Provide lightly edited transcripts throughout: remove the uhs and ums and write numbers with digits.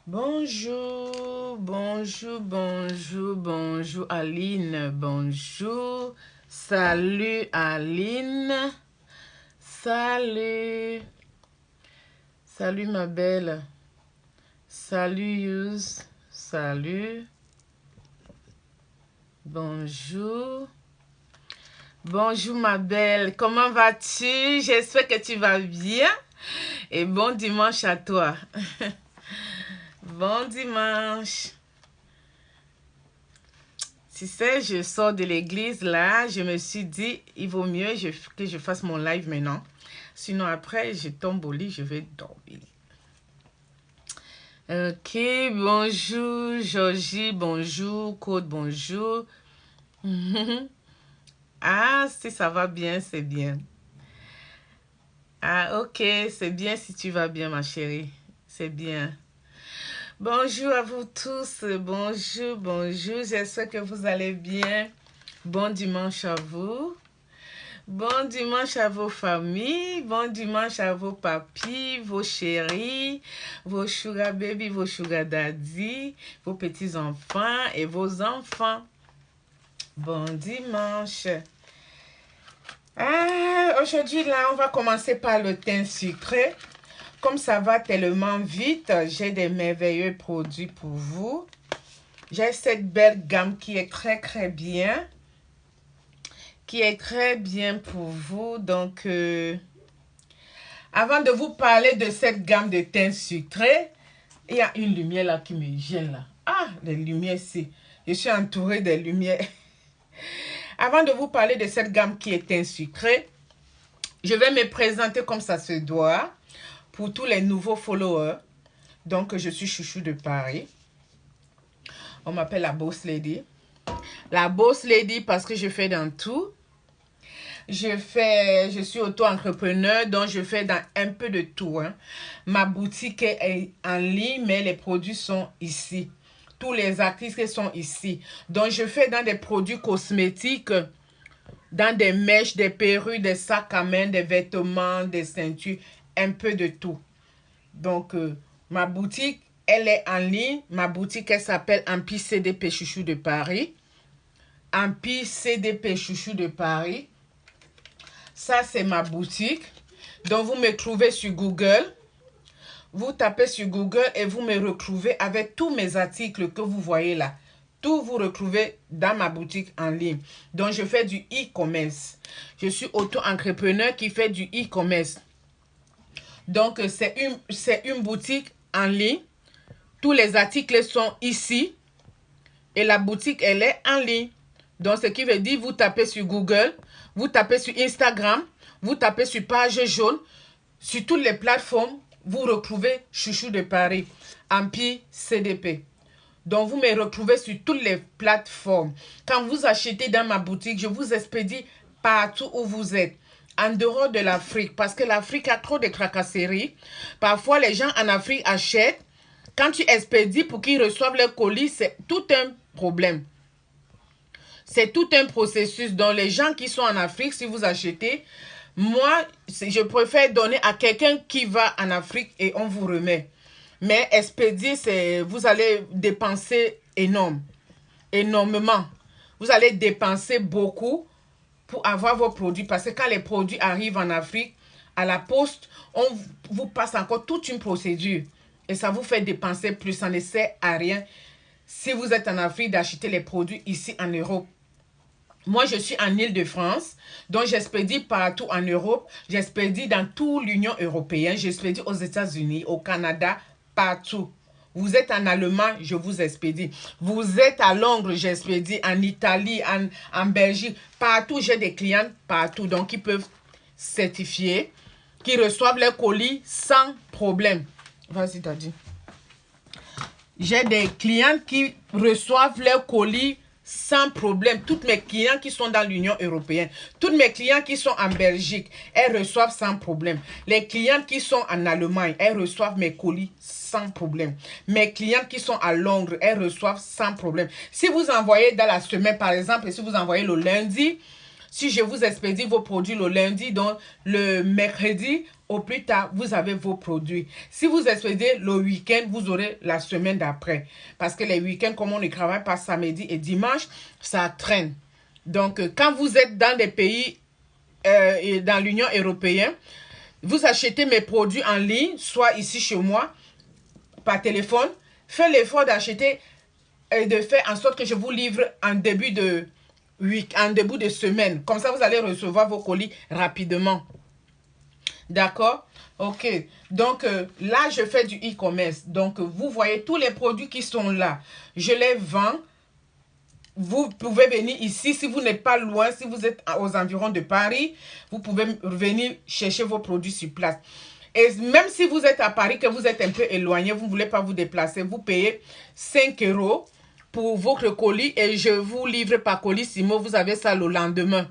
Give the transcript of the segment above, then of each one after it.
Bonjour, bonjour, bonjour, bonjour Aline, bonjour, salut Aline, salut, salut ma belle, salut Yous, salut, bonjour, bonjour ma belle, comment vas-tu? J'espère que tu vas bien et bon dimanche à toi. Bon dimanche. Tu sais, je sors de l'église là, je me suis dit, il vaut mieux que je fasse mon live maintenant. Sinon après, je tombe au lit, je vais dormir. Ok, bonjour Georgie, bonjour Claude, bonjour. Ah, si ça va bien, c'est bien. Ah, ok, c'est bien si tu vas bien ma chérie, c'est bien. Bonjour à vous tous, bonjour, bonjour, j'espère que vous allez bien. Bon dimanche à vous. Bon dimanche à vos familles, bon dimanche à vos papis, vos chéris, vos sugar baby, vos sugar daddy, vos petits-enfants et vos enfants. Bon dimanche. Aujourd'hui, là, on va commencer par le thym sucré. Comme ça va tellement vite, j'ai des merveilleux produits pour vous. J'ai cette belle gamme qui est très bien. Qui est très bien pour vous. Donc, avant de vous parler de cette gamme de thym sucré, il y a une lumière là qui me gêne là. Ah, les lumières ici. Je suis entourée des lumières. Avant de vous parler de cette gamme qui est thym sucré, je vais me présenter comme ça se doit pour tous les nouveaux followers. Donc, je suis Chouchou de Paris. On m'appelle la Boss Lady. La Boss Lady parce que je fais dans tout. Je suis auto-entrepreneur, donc je fais dans un peu de tout. Ma boutique est en ligne, mais les produits sont ici. Tous les artistes sont ici. Donc, je fais dans des produits cosmétiques, dans des mèches, des perruques, des sacs à main, des vêtements, des ceintures, un peu de tout. Donc, ma boutique, elle est en ligne. Ma boutique, elle s'appelle Empire CDP Chouchou de Paris. Empire CDP Chouchou de Paris. Ça, c'est ma boutique. Donc, vous me trouvez sur Google. Vous tapez sur Google et vous me retrouvez avec tous mes articles que vous voyez là. Tout vous retrouvez dans ma boutique en ligne. Donc, je fais du e-commerce. Je suis auto-entrepreneur qui fait du e-commerce. Donc, c'est une boutique en ligne. Tous les articles sont ici. Et la boutique, elle est en ligne. Donc, ce qui veut dire, vous tapez sur Google, vous tapez sur Instagram, vous tapez sur Page Jaune, sur toutes les plateformes, vous retrouvez Chouchou de Paris, Empire CDP. Donc, vous me retrouvez sur toutes les plateformes. Quand vous achetez dans ma boutique, je vous expédie partout où vous êtes. En dehors de l'Afrique, parce que l'Afrique a trop de tracasseries. Parfois, les gens en Afrique achètent. Quand tu expédies pour qu'ils reçoivent leur colis, c'est tout un problème. C'est tout un processus. Donc, les gens qui sont en Afrique, si vous achetez, moi, je préfère donner à quelqu'un qui va en Afrique et on vous remet. Mais expédier, vous allez dépenser énormément. Vous allez dépenser beaucoup pour avoir vos produits. Parce que quand les produits arrivent en Afrique, à la poste, on vous passe encore toute une procédure. Et ça vous fait dépenser plus. Ça ne sert à rien si vous êtes en Afrique d'acheter les produits ici en Europe. Moi, je suis en Île-de-France, donc j'expédie partout en Europe. J'expédie dans toute l'Union européenne. J'expédie aux États-Unis, au Canada, partout. Vous êtes en Allemagne, je vous expédie. Vous êtes à Londres, j'expédie. En Italie, en Belgique, partout. J'ai des clients partout, donc ils peuvent certifier, qui reçoivent leurs colis sans problème. Vas-y, Daddy. J'ai des clients qui reçoivent leurs colis sans problème. Toutes mes clients qui sont dans l'Union européenne, toutes mes clients qui sont en Belgique, elles reçoivent sans problème. Les clients qui sont en Allemagne, elles reçoivent mes colis sans problème. Mes clients qui sont à Londres, elles reçoivent sans problème. Si vous envoyez dans la semaine, par exemple, si vous envoyez le lundi, si je vous expédie vos produits le lundi, donc le mercredi, au plus tard, vous avez vos produits. Si vous expédiez le week-end, vous aurez la semaine d'après. Parce que les week-ends, comme on ne travaille pas samedi et dimanche, ça traîne. Donc, quand vous êtes dans des pays, dans l'Union européenne, vous achetez mes produits en ligne, soit ici chez moi, par téléphone, faites l'effort d'acheter et de faire en sorte que je vous livre en début de semaine. Comme ça, vous allez recevoir vos colis rapidement. D'accord? Ok. Donc, là, je fais du e-commerce. Donc, vous voyez tous les produits qui sont là. Je les vends. Vous pouvez venir ici si vous n'êtes pas loin, si vous êtes aux environs de Paris, vous pouvez venir chercher vos produits sur place. Et même si vous êtes à Paris, que vous êtes un peu éloigné, vous ne voulez pas vous déplacer, vous payez 5 € pour votre colis et je vous livre par Colissimo. Vous avez ça le lendemain.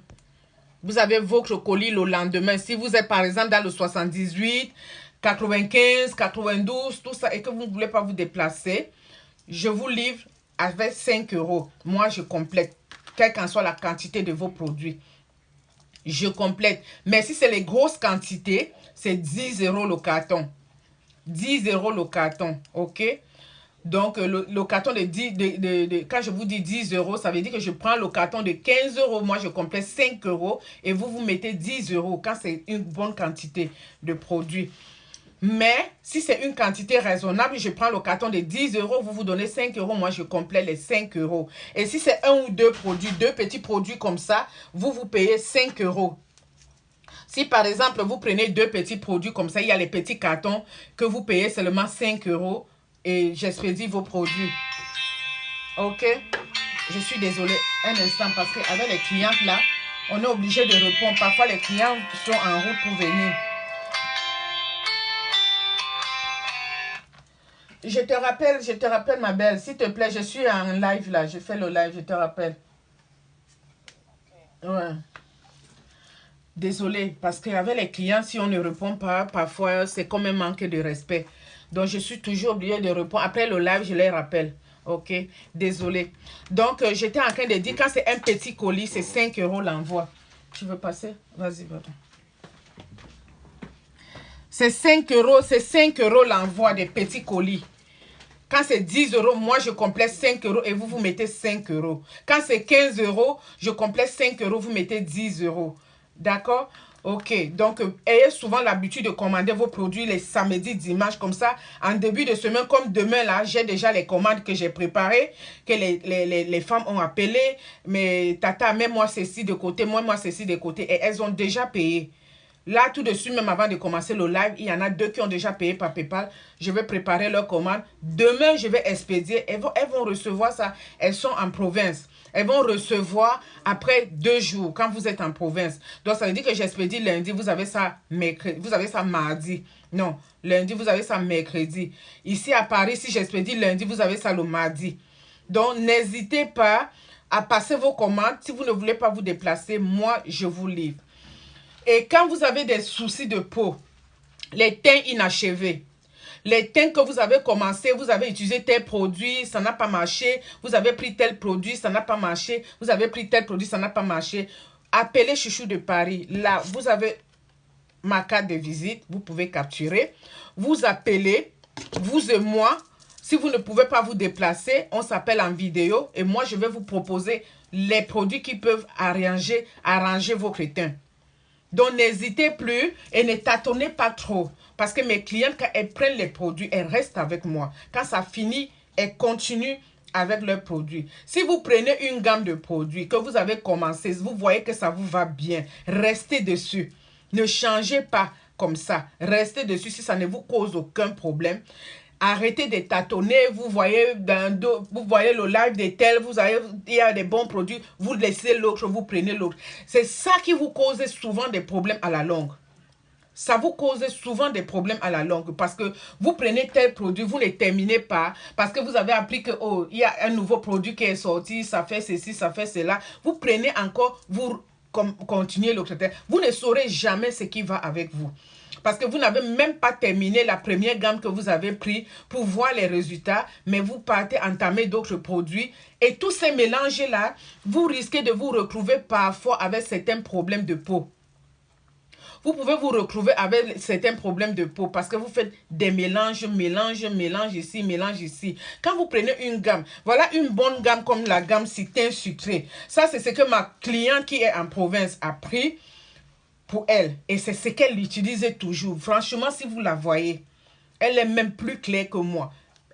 Vous avez votre colis le lendemain. Si vous êtes par exemple dans le 78, 95, 92, tout ça, et que vous ne voulez pas vous déplacer, je vous livre avec 5 €. Moi, je complète, quelle qu'en soit la quantité de vos produits. Je complète. Mais si c'est les grosses quantités, c'est 10 € le carton. 10 € le carton, ok? Donc, le carton de 10, quand je vous dis 10 €, ça veut dire que je prends le carton de 15 €. Moi, je complète 5 € et vous mettez 10 € quand c'est une bonne quantité de produits. Mais si c'est une quantité raisonnable, je prends le carton de 10 €, vous donnez 5 €, moi je complète les 5 €. Et si c'est un ou deux produits, deux petits produits comme ça, vous payez 5 €. Si par exemple vous prenez deux petits produits comme ça, il y a les petits cartons que vous payez seulement 5 € et j'expédie vos produits. Ok? Je suis désolée un instant parce qu'avec les clientes là, on est obligé de répondre. Parfois les clients sont en route pour venir. Je te rappelle ma belle, s'il te plaît, je suis en live là, je fais le live, je te rappelle. Ouais. Désolée, parce qu'avec les clients, si on ne répond pas, parfois c'est comme un manque de respect. Donc je suis toujours obligée de répondre. Après le live, je les rappelle. Ok, désolée. Donc j'étais en train de dire, quand c'est un petit colis, c'est 5 € l'envoi. Tu veux passer? Vas-y, va. C'est 5 € l'envoi des petits colis. Quand c'est 10 €, moi je complète 5 € et vous mettez 5 €. Quand c'est 15 €, je complète 5 €, vous mettez 10 €. D'accord? Ok, donc ayez souvent l'habitude de commander vos produits les samedis, dimanches, comme ça. En début de semaine, comme demain là, j'ai déjà les commandes que j'ai préparées, que les femmes ont appelé. Mais tata, mets-moi ceci de côté, moi ceci de côté. Et elles ont déjà payé. Là, tout de suite, même avant de commencer le live, il y en a deux qui ont déjà payé par PayPal. Je vais préparer leur commande. Demain, je vais expédier. Elles vont recevoir ça. Elles sont en province. Elles vont recevoir après 2 jours quand vous êtes en province. Donc, ça veut dire que j'expédie lundi. Vous avez ça mercredi. Vous avez ça mardi. Non, lundi, vous avez ça mercredi. Ici à Paris, si j'expédie lundi, vous avez ça le mardi. Donc, n'hésitez pas à passer vos commandes. Si vous ne voulez pas vous déplacer, moi, je vous livre. Et quand vous avez des soucis de peau, les teints inachevés, les teints que vous avez commencé, vous avez utilisé tel produit, ça n'a pas marché, vous avez pris tel produit, ça n'a pas marché, vous avez pris tel produit, ça n'a pas marché, appelez Chouchou de Paris. Là, vous avez ma carte de visite, vous pouvez capturer, vous appelez, vous et moi. Si vous ne pouvez pas vous déplacer, on s'appelle en vidéo et moi, je vais vous proposer les produits qui peuvent arranger vos crétins. Donc, n'hésitez plus et ne tâtonnez pas trop. Parce que mes clientes, quand elles prennent les produits, elles restent avec moi. Quand ça finit, elles continuent avec leurs produits. Si vous prenez une gamme de produits que vous avez commencé, vous voyez que ça vous va bien, restez dessus. Ne changez pas comme ça. Restez dessus si ça ne vous cause aucun problème. Arrêtez de tâtonner, vous voyez le live de tel, il y a des bons produits, vous laissez l'autre, vous prenez l'autre. C'est ça qui vous cause souvent des problèmes à la longue. Ça vous cause souvent des problèmes à la longue parce que vous prenez tel produit, vous ne terminez pas parce que vous avez appris que il y a un nouveau produit qui est sorti, ça fait ceci, ça fait cela. Vous prenez encore, vous continuez l'autre. Vous ne saurez jamais ce qui va avec vous. Parce que vous n'avez même pas terminé la première gamme que vous avez pris pour voir les résultats, mais vous partez entamer d'autres produits. Et tous ces mélanges-là, vous risquez de vous retrouver parfois avec certains problèmes de peau. Vous pouvez vous retrouver avec certains problèmes de peau parce que vous faites des mélanges ici, mélange ici. Quand vous prenez une gamme, voilà une bonne gamme comme la gamme Teint Sucré. Ça, c'est ce que ma cliente qui est en province a pris pour elle. Et c'est ce qu'elle utilise toujours. Franchement, si vous la voyez, elle est même plus claire que moi.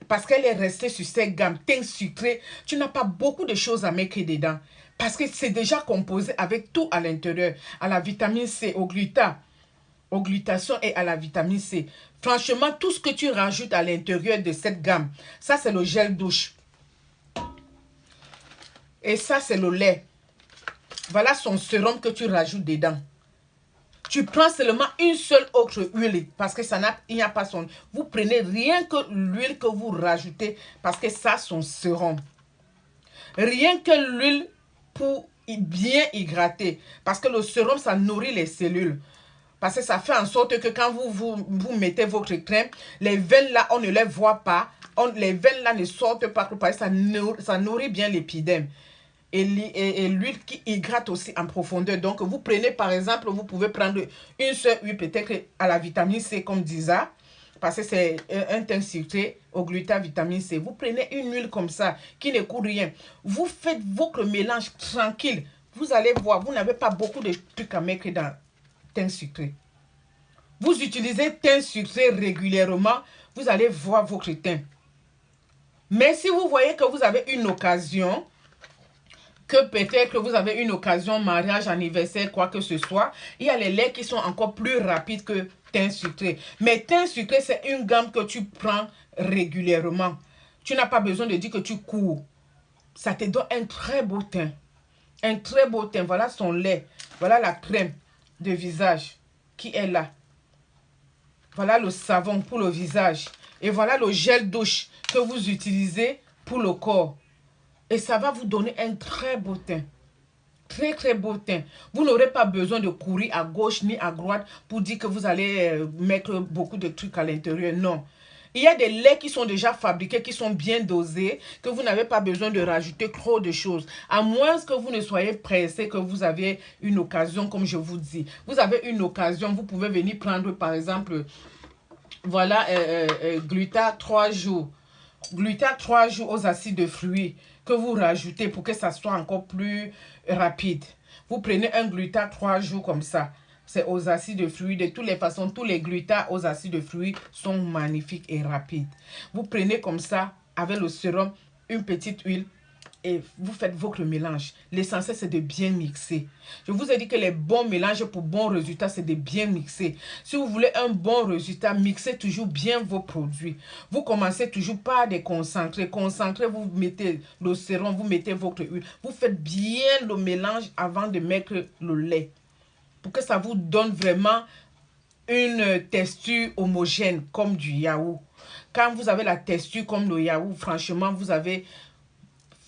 Parce qu'elle est restée sur cette gamme Teint Sucré. Tu n'as pas beaucoup de choses à mettre dedans. Parce que c'est déjà composé avec tout à l'intérieur. À la vitamine C, au glutation et à la vitamine C. Franchement, tout ce que tu rajoutes à l'intérieur de cette gamme, ça c'est le gel douche. Et ça c'est le lait. Voilà son sérum que tu rajoutes dedans. Tu prends seulement une seule autre huile parce que il n'y a pas son... Vous prenez rien que l'huile que vous rajoutez parce que ça, son sérum. Rien que l'huile pour bien hydrater. Parce que le sérum, ça nourrit les cellules. Parce que ça fait en sorte que quand vous mettez votre crème, les veines là, on ne les voit pas. Les veines là ne sortent pas parce que ça nourrit bien l'épiderme. Et l'huile qui hydrate aussi en profondeur. Donc, vous prenez par exemple, vous pouvez prendre une seule huile peut-être à la vitamine C comme Disa. Parce que c'est un teint sucré au glutamate vitamine C. Vous prenez une huile comme ça qui ne coûte rien. Vous faites votre mélange tranquille. Vous allez voir, vous n'avez pas beaucoup de trucs à mettre dans teint sucré. Vous utilisez teint sucré régulièrement, vous allez voir votre teint. Mais si vous voyez que vous avez une occasion, que peut-être que vous avez une occasion, mariage, anniversaire, quoi que ce soit, il y a les laits qui sont encore plus rapides que teint sucré. Mais teint sucré, c'est une gamme que tu prends régulièrement. Tu n'as pas besoin de dire que tu cours. Ça te donne un très beau teint. Un très beau teint. Voilà son lait. Voilà la crème de visage qui est là. Voilà le savon pour le visage. Et voilà le gel douche que vous utilisez pour le corps. Et ça va vous donner un très beau teint. Très, très beau teint. Vous n'aurez pas besoin de courir à gauche ni à droite pour dire que vous allez mettre beaucoup de trucs à l'intérieur. Non. Il y a des laits qui sont déjà fabriqués, qui sont bien dosés, que vous n'avez pas besoin de rajouter trop de choses. À moins que vous ne soyez pressé, que vous avez une occasion, comme je vous dis. Vous avez une occasion, vous pouvez venir prendre, par exemple, voilà, gluta 3 jours. Gluta 3 jours aux acides de fruits que vous rajoutez pour que ça soit encore plus rapide. Vous prenez un gluta 3 jours comme ça. C'est aux acides de fruits. De toutes les façons, tous les glutas aux acides de fruits sont magnifiques et rapides. Vous prenez comme ça, avec le sérum, une petite huile et vous faites votre mélange. L'essentiel, c'est de bien mixer. Je vous ai dit que les bons mélanges pour bons résultats, c'est de bien mixer. Si vous voulez un bon résultat, mixez toujours bien vos produits. Vous commencez toujours par des concentrés. Concentrés, vous mettez le sérum, vous mettez votre huile. Vous faites bien le mélange avant de mettre le lait. Pour que ça vous donne vraiment une texture homogène comme du yaourt. Quand vous avez la texture comme le yaourt, franchement, vous avez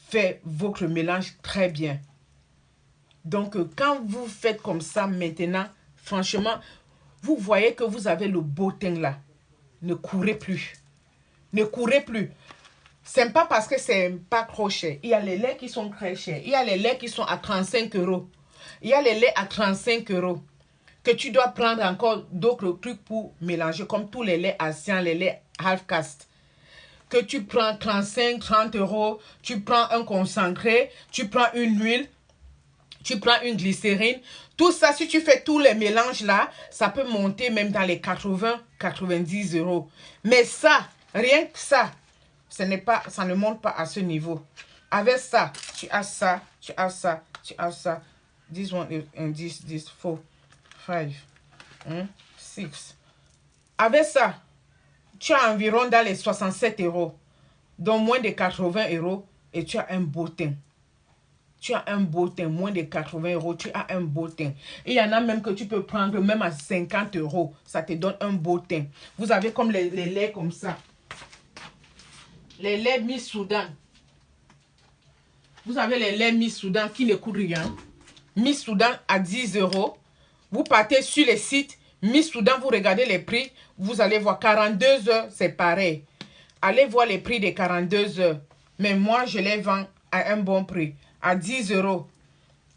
fait votre mélange très bien. Donc, quand vous faites comme ça maintenant, franchement, vous voyez que vous avez le beau teint là. Ne courez plus. Ne courez plus. C'est pas parce que c'est pas trop cher. Il y a les laits qui sont très chers. Il y a les laits qui sont à 35 €. Il y a les laits à 35 € que tu dois prendre encore d'autres trucs pour mélanger, comme tous les laits asiens, les laits half-caste. Que tu prends 35, 30 €, tu prends un concentré, tu prends une huile, tu prends une glycérine. Tout ça, si tu fais tous les mélanges là, ça peut monter même dans les 80, 90 €. Mais ça, rien que ça, ça ne monte pas à ce niveau. Avec ça, tu as ça, tu as ça, tu as ça. 10, 1, 10, 10, 4, 5, 6. Avec ça, tu as environ dans les 67 €, donc moins de 80 € et tu as un beau teint. Tu as un beau teint, moins de 80 €, tu as un beau teint. Il y en a même que tu peux prendre même à 50 €, ça te donne un beau teint. Vous avez comme les laits comme ça. Les laits Miss Soudan. Vous avez les laits Miss Soudan qui ne coûtent rien. Miss Soudan à 10 €. Vous partez sur les sites Miss Soudan, vous regardez les prix, vous allez voir 42 heures, c'est pareil. Allez voir les prix des 42 heures. Mais moi, je les vends à un bon prix, à 10 €.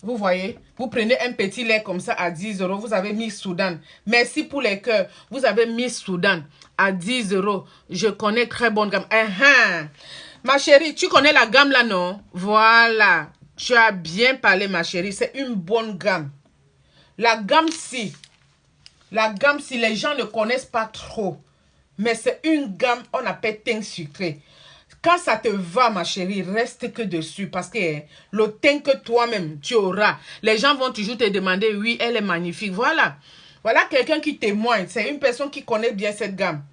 Vous voyez, vous prenez un petit lait comme ça à 10 euros, vous avez mis Soudan. Merci pour les cœurs. Vous avez mis Soudan à 10 euros. Je connais très bonne gamme. Ma chérie, tu connais la gamme là, non? Voilà. Tu as bien parlé, ma chérie. C'est une bonne gamme. La gamme si les gens ne connaissent pas trop. Mais c'est une gamme, on appelle teint sucré. Quand ça te va, ma chérie, reste que dessus. Parce que le teint que toi-même, tu auras, les gens vont toujours te demander, oui, elle est magnifique. Voilà. Voilà quelqu'un qui témoigne. C'est une personne qui connaît bien cette gamme.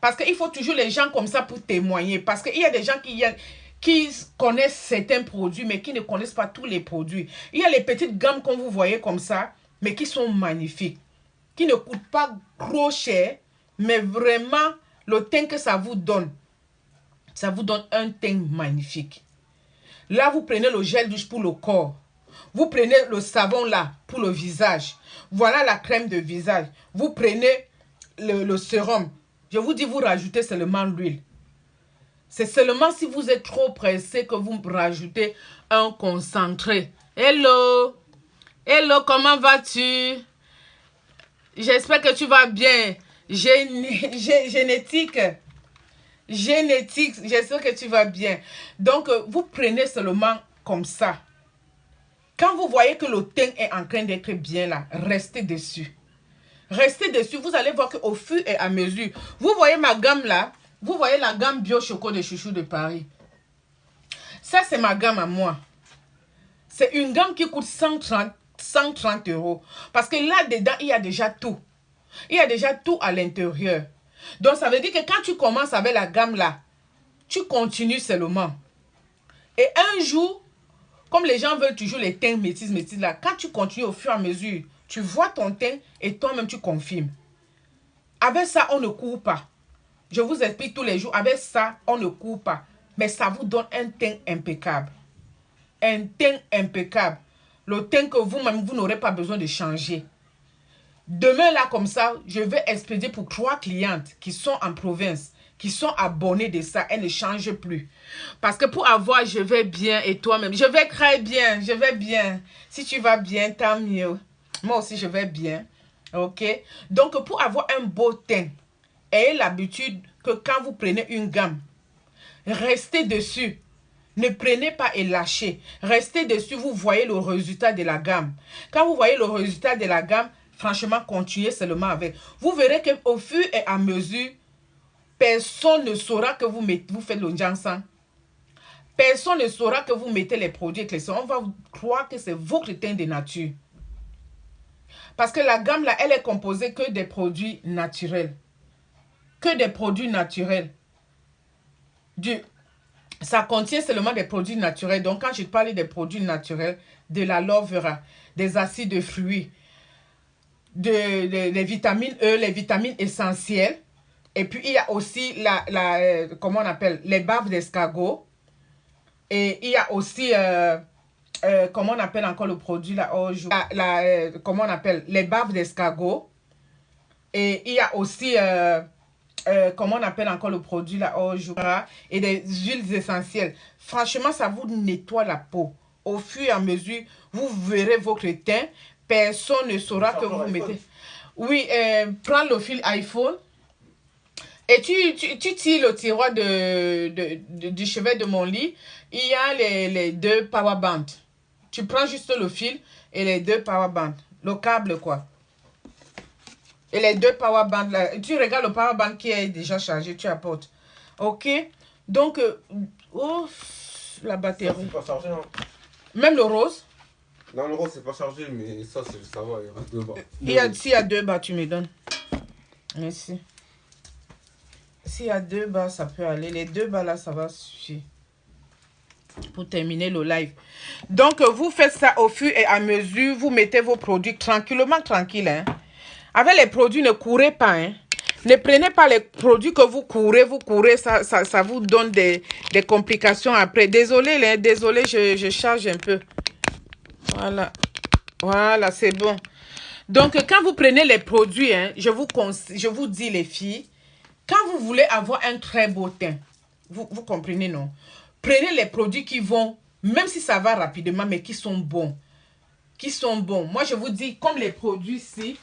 Parce qu'il faut toujours les gens comme ça pour témoigner. Parce qu'il y a des gens qui connaissent certains produits, mais qui ne connaissent pas tous les produits. Il y a les petites gammes qu'on vous voyez comme ça, mais qui sont magnifiques. Qui ne coûtent pas trop cher, mais vraiment, le teint que ça vous donne un teint magnifique. Là, vous prenez le gel douche pour le corps. Vous prenez le savon là pour le visage. Voilà la crème de visage. Vous prenez le sérum. Je vous dis, vous rajoutez seulement l'huile. C'est seulement si vous êtes trop pressé que vous rajoutez un concentré. Hello! Hello, comment vas-tu? J'espère que tu vas bien. Génétique, j'espère que tu vas bien. Donc, vous prenez seulement comme ça. Quand vous voyez que le teint est en train d'être bien là, restez dessus. Restez dessus, vous allez voir qu'au fur et à mesure, vous voyez ma gamme là, vous voyez la gamme Bio Choco de Chouchou de Paris. Ça, c'est ma gamme à moi. C'est une gamme qui coûte 130 euros. Parce que là-dedans, il y a déjà tout. Il y a déjà tout à l'intérieur. Donc, ça veut dire que quand tu commences avec la gamme là, tu continues seulement. Et un jour, comme les gens veulent toujours les teints métis là, quand tu continues au fur et à mesure, tu vois ton teint et toi-même tu confirmes. Avec ça, on ne court pas. Je vous explique tous les jours, avec ça, on ne court pas. Mais ça vous donne un teint impeccable. Un teint impeccable. Le teint que vous-même, vous n'aurez pas besoin de changer. Demain, là, comme ça, je vais expédier pour 3 clientes qui sont en province, qui sont abonnées de ça. Elles ne changent plus. Parce que pour avoir, je vais bien et toi-même, je vais très bien, je vais bien. Si tu vas bien, tant mieux. Moi aussi, je vais bien. Ok? Donc, pour avoir un beau teint, ayez l'habitude que quand vous prenez une gamme, restez dessus. Ne prenez pas et lâchez. Restez dessus, vous voyez le résultat de la gamme. Quand vous voyez le résultat de la gamme, franchement, continuez seulement avec. Vous verrez qu'au fur et à mesure, personne ne saura que vous faites le jansan. Personne ne saura que vous mettez les produits éclaircissants. On va croire que c'est votre teint de nature. Parce que la gamme là, elle est composée que des produits naturels. Que des produits naturels. Ça contient seulement des produits naturels. Donc, quand je parle des produits naturels, de l'aloe vera, des acides de fruits, des vitamines E, les vitamines essentielles. Et puis, il y a aussi comment on appelle, les baves d'escargot. Et il y a aussi, comment on appelle encore le produit là, comment on appelle, les baves d'escargot. Et il y a aussi, comment on appelle encore le produit là, et des huiles essentielles. Franchement, ça vous nettoie la peau. Au fur et à mesure, vous verrez votre teint. Personne ne saura que vous mettez. Oui, prends le fil iPhone. Et tu tires le tiroir du chevet de mon lit. Il y a les 2 power bands. Tu prends juste le fil et les 2 power bands. Le câble, quoi. Et les 2 power bands là. Tu regardes le power band qui est déjà chargé, tu apportes. Ok? Donc, la batterie. C'est pas chargé, hein. Même le rose? Non, le rose, c'est pas chargé, mais ça va, il reste 2 bas. S'il y a 2 bas, tu me donnes. Merci. S'il y a 2 bas, ça peut aller. Les 2 bas là, ça va suffire. Pour terminer le live. Donc, vous faites ça au fur et à mesure. Vous mettez vos produits tranquillement, tranquille. Hein. Avec les produits, ne courez pas. Hein. Ne prenez pas les produits que vous courez, ça vous donne des complications après. Désolé, je charge un peu. Voilà, c'est bon. Donc, quand vous prenez les produits, hein, je vous dis les filles, quand vous voulez avoir un très beau teint, vous comprenez, non? Prenez les produits qui vont, même si ça va rapidement, mais qui sont bons. qui sont bons. Moi, je vous dis, comme les produits ici,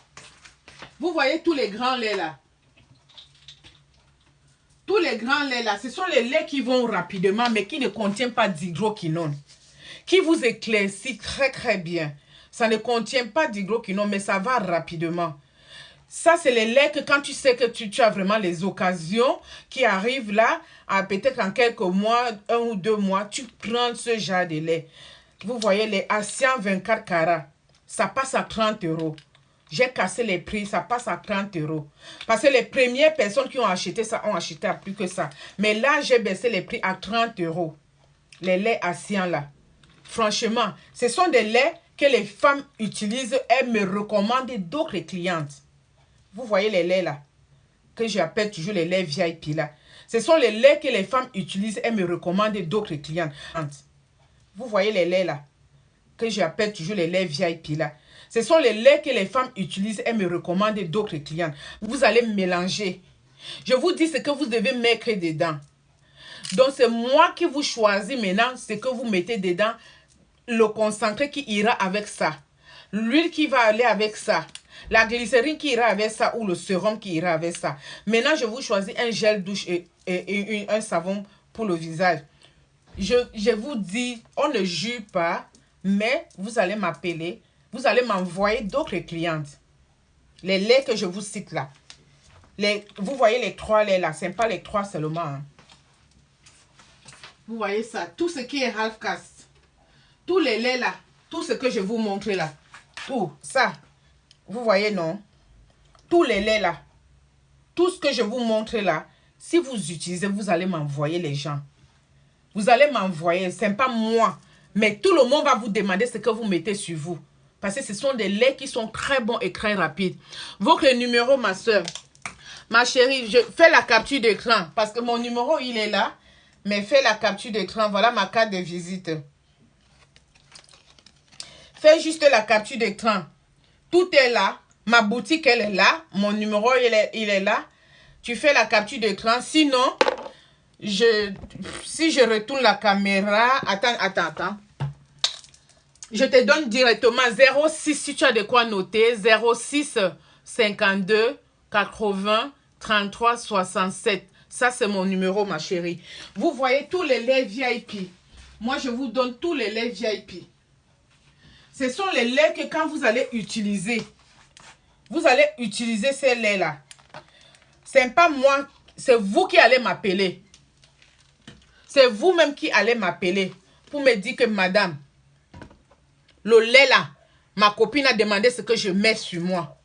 vous voyez tous les grands laits là. Tous les grands laits là, ce sont les laits qui vont rapidement, mais qui ne contiennent pas d'hydroquinone, qui vous éclaircit très bien. Ça ne contient pas d'hydroquinone, mais ça va rapidement. Ça, c'est les laits que quand tu sais que tu as vraiment les occasions qui arrivent là, peut-être en quelques mois, 1 ou 2 mois, tu prends ce genre de lait. Vous voyez, les Asian 24 carats, ça passe à 30 €. J'ai cassé les prix, ça passe à 30 €. Parce que les premières personnes qui ont acheté ça ont acheté à plus que ça. Mais là, j'ai baissé les prix à 30 €. Les laits Asian là. Franchement, ce sont des laits que les femmes utilisent. Elles me recommandent d'autres clientes. Vous voyez les laits là, que j'appelle toujours les laits VIP là. Ce sont les laits que les femmes utilisent et me recommandent d'autres clientes. Vous voyez les laits là, que j'appelle toujours les laits VIP là. Ce sont les laits que les femmes utilisent et me recommandent d'autres clientes. Vous allez mélanger. Je vous dis ce que vous devez mettre dedans. Donc c'est moi qui vous choisis maintenant ce que vous mettez dedans. Le concentré qui ira avec ça. L'huile qui va aller avec ça. La glycérine qui ira avec ça ou le sérum qui ira avec ça. Maintenant, je vous choisis un gel douche et un savon pour le visage. Je vous dis, on ne jure pas, mais vous allez m'appeler. Vous allez m'envoyer d'autres clientes. Les laits que je vous cite là. Vous voyez les 3 laits là. Ce n'est pas les 3 seulement. Hein. Vous voyez ça. Tout ce qui est half caste. Tous les laits là. Tout ce que je vous montre là. Tout ça. Vous voyez, non? Tous les laits là. Tout ce que je vous montre là. Si vous utilisez, vous allez m'envoyer les gens. Vous allez m'envoyer. Ce n'est pas moi. Mais tout le monde va vous demander ce que vous mettez sur vous. Parce que ce sont des laits qui sont très bons et très rapides. Votre numéro, ma soeur. Ma chérie, je fais la capture d'écran. Parce que mon numéro, il est là. Mais fais la capture d'écran. Voilà ma carte de visite. Fais juste la capture d'écran. Tout est là. Ma boutique, elle est là. Mon numéro, il est là. Tu fais la capture d'écran. Sinon, si je retourne la caméra... Attends. Je te donne directement 06 si tu as de quoi noter. 06 52 80 33 67. Ça, c'est mon numéro, ma chérie. Vous voyez tous les laits VIP. Moi, je vous donne tous les laits VIP. Ce sont les laits que quand vous allez utiliser ces laits-là. Ce n'est pas moi, c'est vous qui allez m'appeler. C'est vous-même qui allez m'appeler pour me dire que, madame, le lait là, ma copine a demandé ce que je mets sur moi.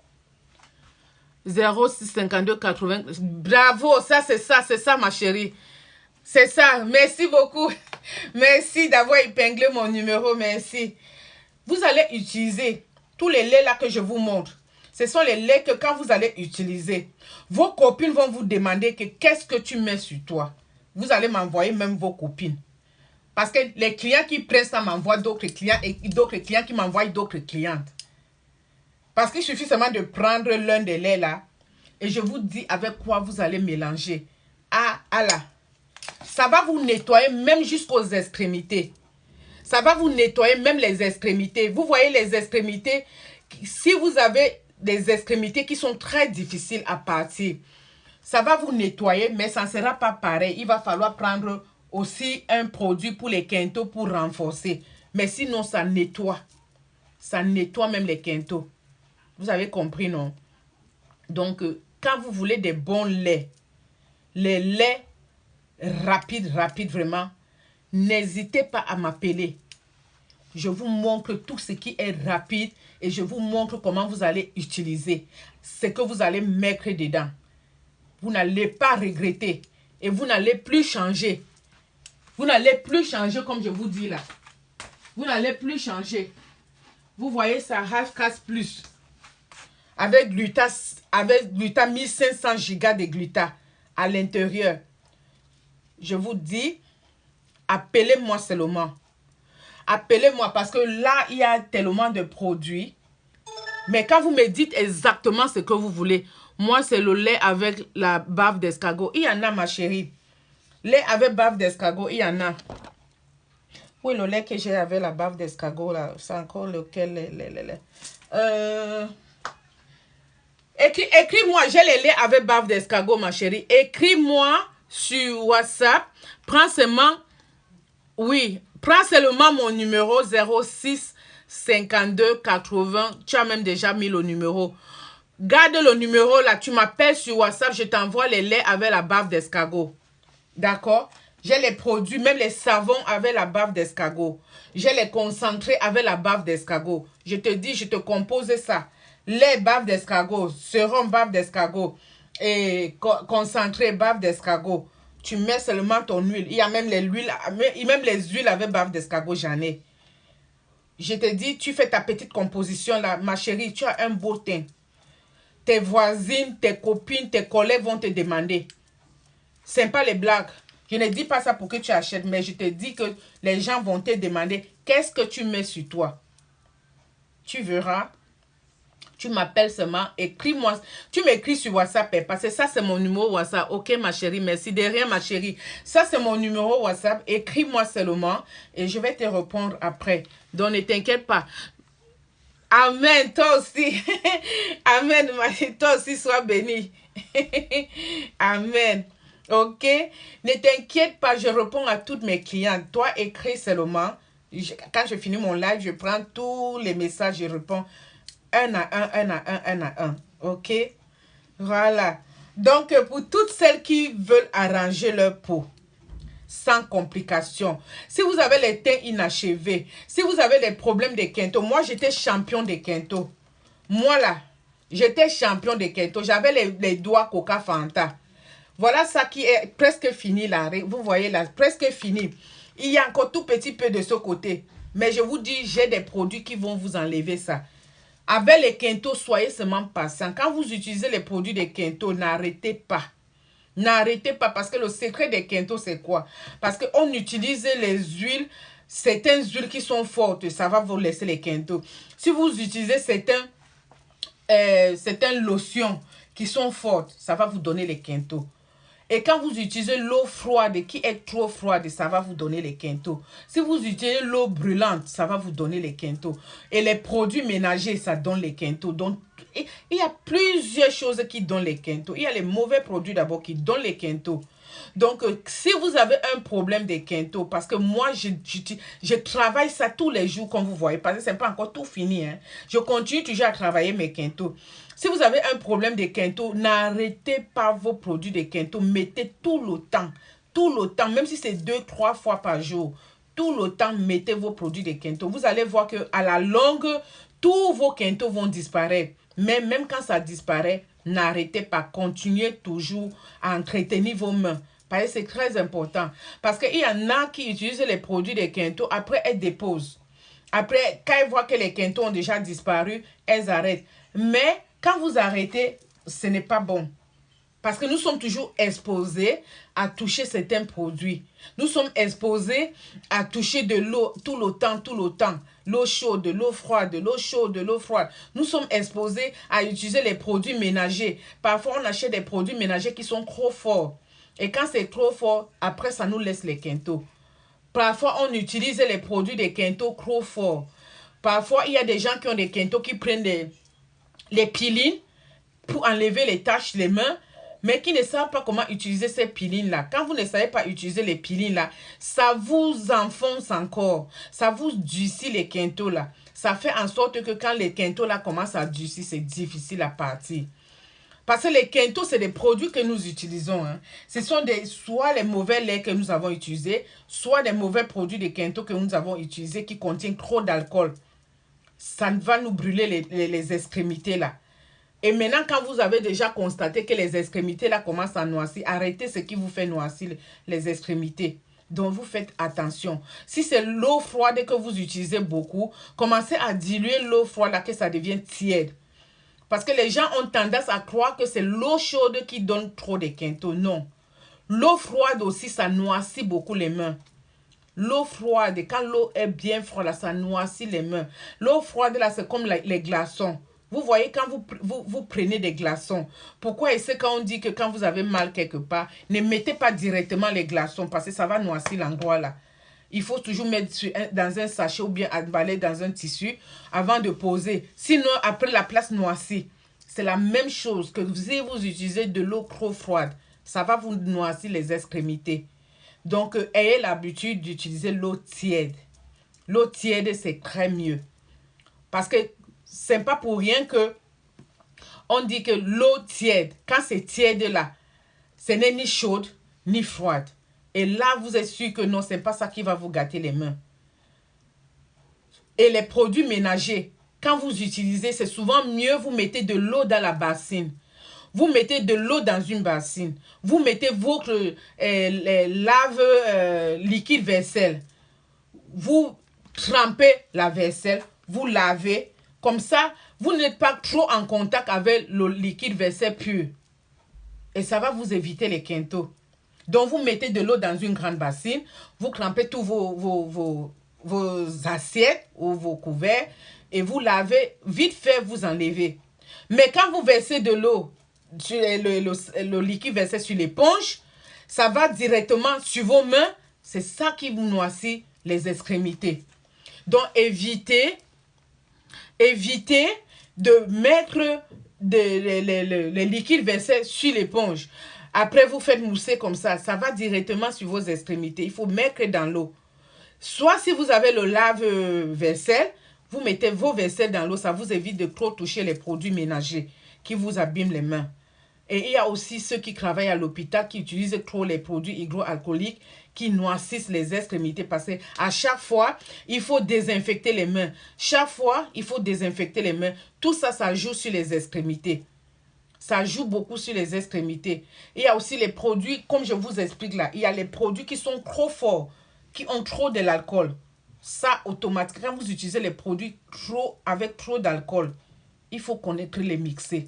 06 52 80. Bravo, ça c'est ça ma chérie. C'est ça, merci beaucoup. Merci d'avoir épinglé mon numéro, merci. Vous allez utiliser tous les laits là que je vous montre. Ce sont les laits que quand vous allez utiliser, vos copines vont vous demander que qu'est-ce que tu mets sur toi. Vous allez m'envoyer même vos copines. Parce que les clients qui prennent ça m'envoient d'autres clients et d'autres clients qui m'envoient d'autres clientes. Parce qu'il suffit seulement de prendre l'un des laits là et je vous dis avec quoi vous allez mélanger. Ah là. Ça va vous nettoyer même jusqu'aux extrémités. Ça va vous nettoyer même les extrémités. Vous voyez les extrémités. Si vous avez des extrémités qui sont très difficiles à partir, ça va vous nettoyer, mais ça ne sera pas pareil. Il va falloir prendre aussi un produit pour les quintaux pour renforcer. Mais sinon, ça nettoie. Ça nettoie même les quintaux. Vous avez compris, non? Donc, quand vous voulez des bons laits, les laits rapides vraiment, n'hésitez pas à m'appeler. Je vous montre tout ce qui est rapide et je vous montre comment vous allez utiliser ce que vous allez mettre dedans. Vous n'allez pas regretter et vous n'allez plus changer. Vous n'allez plus changer comme je vous dis là. Vous n'allez plus changer. Vous voyez ça, Half Caste Plus. Avec gluta 1500 gigas de gluta à l'intérieur. Je vous dis, appelez-moi seulement. Appelez-moi parce que là, il y a tellement de produits. Mais quand vous me dites exactement ce que vous voulez, moi, c'est le lait avec la bave d'escargot. Il y en a, ma chérie. Lait avec bave d'escargot, il y en a. Oui, le lait que j'ai avec la bave d'escargot, là, c'est encore lequel? Écris-moi, j'ai les laits avec bave d'escargot, ma chérie. Écris-moi sur WhatsApp. Prends seulement, oui, prends seulement mon numéro 06 52 80. Tu as même déjà mis le numéro. Garde le numéro là, tu m'appelles sur WhatsApp, je t'envoie les laits avec la bave d'escargot. D'accord? J'ai les produits, même les savons avec la bave d'escargot. J'ai les concentrés avec la bave d'escargot. Je te dis, je te compose ça. Les baves d'escargot, sérum bave d'escargot et concentré bave d'escargot. Tu mets seulement ton huile. Il y a même même les huiles avec bave d'escargot, j'en ai. Je te dis, tu fais ta petite composition là. Ma chérie, tu as un beau teint. Tes voisines, tes copines, tes collègues vont te demander. C'est pas les blagues. Je ne dis pas ça pour que tu achètes, mais je te dis que les gens vont te demander qu'est-ce que tu mets sur toi. Tu verras. Tu m'appelles seulement, écris-moi. Tu m'écris sur WhatsApp, parce que ça, c'est mon numéro WhatsApp. Ok, ma chérie, merci. De rien, ma chérie. Ça, c'est mon numéro WhatsApp. Écris-moi seulement et je vais te répondre après. Donc, ne t'inquiète pas. Amen, toi aussi. Amen, toi aussi, sois béni. Amen. Ok? Ne t'inquiète pas, je réponds à toutes mes clientes. Toi, écris seulement. Quand je finis mon live, je prends tous les messages, je réponds un à un. Ok? Voilà. Donc, pour toutes celles qui veulent arranger leur peau, sans complications. Si vous avez les teints inachevés, si vous avez des problèmes de quinto, moi j'étais champion de quinto. Moi là, j'étais champion de quinto. J'avais les doigts Coca Fanta. Voilà ça qui est presque fini là. Vous voyez là, presque fini. Il y a encore tout petit peu de ce côté. Mais je vous dis, j'ai des produits qui vont vous enlever ça. Avec les quintos, soyez seulement patient. Quand vous utilisez les produits de quinto, n'arrêtez pas. N'arrêtez pas parce que le secret des quintos, c'est quoi? Parce qu'on utilise les huiles, certaines huiles qui sont fortes, ça va vous laisser les quintos. Si vous utilisez certaines lotions qui sont fortes, ça va vous donner les quintos. Et quand vous utilisez l'eau froide qui est trop froide, ça va vous donner les quintos. Si vous utilisez l'eau brûlante, ça va vous donner les quintos. Et les produits ménagers, ça donne les quintos. Donc, il y a plusieurs choses qui donnent les quintos. Il y a les mauvais produits d'abord qui donnent les quintos. Donc, si vous avez un problème de quintos, parce que moi, je travaille ça tous les jours, comme vous voyez, parce que ce n'est pas encore tout fini. Hein. Je continue toujours à travailler mes quintos. Si vous avez un problème de quinto, n'arrêtez pas vos produits de quinto. Mettez tout le temps, même si c'est 2-3 fois par jour. Tout le temps, mettez vos produits de quinto. Vous allez voir qu'à la longue, tous vos quintos vont disparaître. Mais même quand ça disparaît, n'arrêtez pas. Continuez toujours à entretenir vos mains. Parce que c'est très important. Parce qu'il y en a qui utilisent les produits de quinto, après elles déposent. Après, quand elles voient que les quintos ont déjà disparu, elles arrêtent. Mais quand vous arrêtez, ce n'est pas bon. Parce que nous sommes toujours exposés à toucher certains produits. Nous sommes exposés à toucher de l'eau tout le temps. L'eau chaude, l'eau froide, l'eau chaude, l'eau froide. Nous sommes exposés à utiliser les produits ménagers. Parfois, on achète des produits ménagers qui sont trop forts. Et quand c'est trop fort, après, ça nous laisse les quintos. Parfois, on utilise les produits des quintos trop forts. Parfois, il y a des gens qui ont des quintos qui prennent les pilines pour enlever les taches, les mains, mais qui ne savent pas comment utiliser ces pilines-là. Quand vous ne savez pas utiliser les pilines-là, ça vous enfonce encore. Ça vous durcit les quintos-là. Ça fait en sorte que quand les quintos-là commencent à durcir, c'est difficile à partir. Parce que les quintos, c'est des produits que nous utilisons. Hein. Ce sont soit les mauvais laits que nous avons utilisés, soit des mauvais produits de quintos que nous avons utilisés qui contiennent trop d'alcool. Ça va nous brûler les extrémités là. Et maintenant, quand vous avez déjà constaté que les extrémités là commencent à noircir, arrêtez ce qui vous fait noircir les extrémités. Donc, vous faites attention. Si c'est l'eau froide que vous utilisez beaucoup, commencez à diluer l'eau froide là, que ça devienne tiède. Parce que les gens ont tendance à croire que c'est l'eau chaude qui donne trop de quintos. Non. L'eau froide aussi, ça noircit beaucoup les mains. L'eau froide, quand l'eau est bien froide, là, ça noircit les mains. L'eau froide, là, c'est comme les glaçons. Vous voyez, quand vous prenez des glaçons, pourquoi et c'est quand on dit que quand vous avez mal quelque part, ne mettez pas directement les glaçons parce que ça va noircir l'endroit là. il faut toujours mettre dans un sachet ou bien emballer dans un tissu avant de poser. Sinon, après la place noircie, c'est la même chose que si vous utilisez de l'eau trop froide. Ça va vous noircir les extrémités. Donc, ayez l'habitude d'utiliser l'eau tiède. L'eau tiède, c'est très mieux. Parce que c'est pas pour rien que on dit que l'eau tiède, quand c'est tiède là, ce n'est ni chaude ni froide. Et là, vous êtes sûr que non, ce n'est pas ça qui va vous gâter les mains. Et les produits ménagers, quand vous utilisez, c'est souvent mieux, vous mettez de l'eau dans la bassine. Vous mettez de l'eau dans une bassine. Vous mettez votre lave liquide vaisselle. Vous trempez la vaisselle, vous lavez. Comme ça, vous n'êtes pas trop en contact avec le liquide vaisselle pur. Et ça va vous éviter les quintaux. Donc, vous mettez de l'eau dans une grande bassine. Vous trempez tous vos assiettes ou vos couverts. Et vous lavez. Vite fait, vous enlevez. Mais quand vous versez de l'eau, le liquide versé sur l'éponge, ça va directement sur vos mains. C'est ça qui vous noircit les extrémités. Donc, évitez de mettre les liquides versés sur l'éponge. Après, vous faites mousser comme ça. Ça va directement sur vos extrémités. Il faut mettre dans l'eau. Soit si vous avez le lave-vaisselle, vous mettez vos vaisselles dans l'eau. Ça vous évite de trop toucher les produits ménagers qui vous abîment les mains. Et il y a aussi ceux qui travaillent à l'hôpital qui utilisent trop les produits hydroalcooliques qui noircissent les extrémités parce qu'à chaque fois, il faut désinfecter les mains. Chaque fois, il faut désinfecter les mains. Tout ça, ça joue sur les extrémités. Ça joue beaucoup sur les extrémités. Il y a aussi les produits, comme je vous explique là, il y a les produits qui sont trop forts, qui ont trop de l'alcool. Ça, automatiquement, quand vous utilisez les produits avec trop d'alcool, il faut connaître les mixer.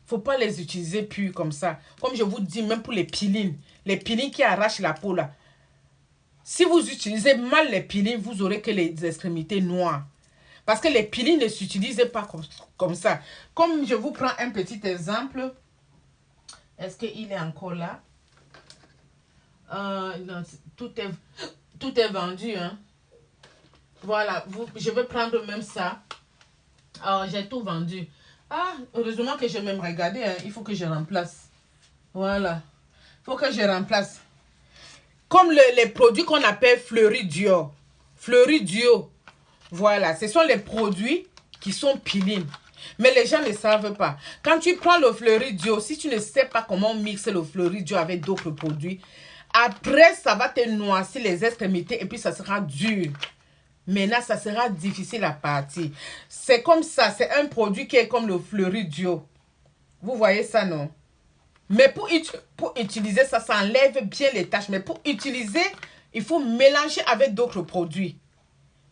Il ne faut pas les utiliser purs comme ça. Comme je vous dis, même pour les pilines qui arrachent la peau là. Si vous utilisez mal les pilines, vous aurez que les extrémités noires. Parce que les pilines ne s'utilisent pas comme ça. Comme je vous prends un petit exemple. Est-ce qu'il est encore là? Non, tout est vendu. Hein. Voilà, je vais prendre même ça. J'ai tout vendu. Ah, heureusement que je vais me regarder. Hein. Il faut que je remplace. Voilà. Il faut que je remplace. Comme les produits qu'on appelle Fleury Duo. Fleury Duo. Voilà. Ce sont les produits qui sont pilines. Mais les gens ne savent pas. Quand tu prends le Fleury Duo, si tu ne sais pas comment mixer le Fleury Duo avec d'autres produits, après, ça va te noircir les extrémités et puis ça sera dur. Maintenant, ça sera difficile à partir. C'est comme ça. C'est un produit qui est comme le Fleury Duo. Vous voyez ça, non? Mais pour utiliser ça, ça enlève bien les taches. Mais pour utiliser, il faut mélanger avec d'autres produits.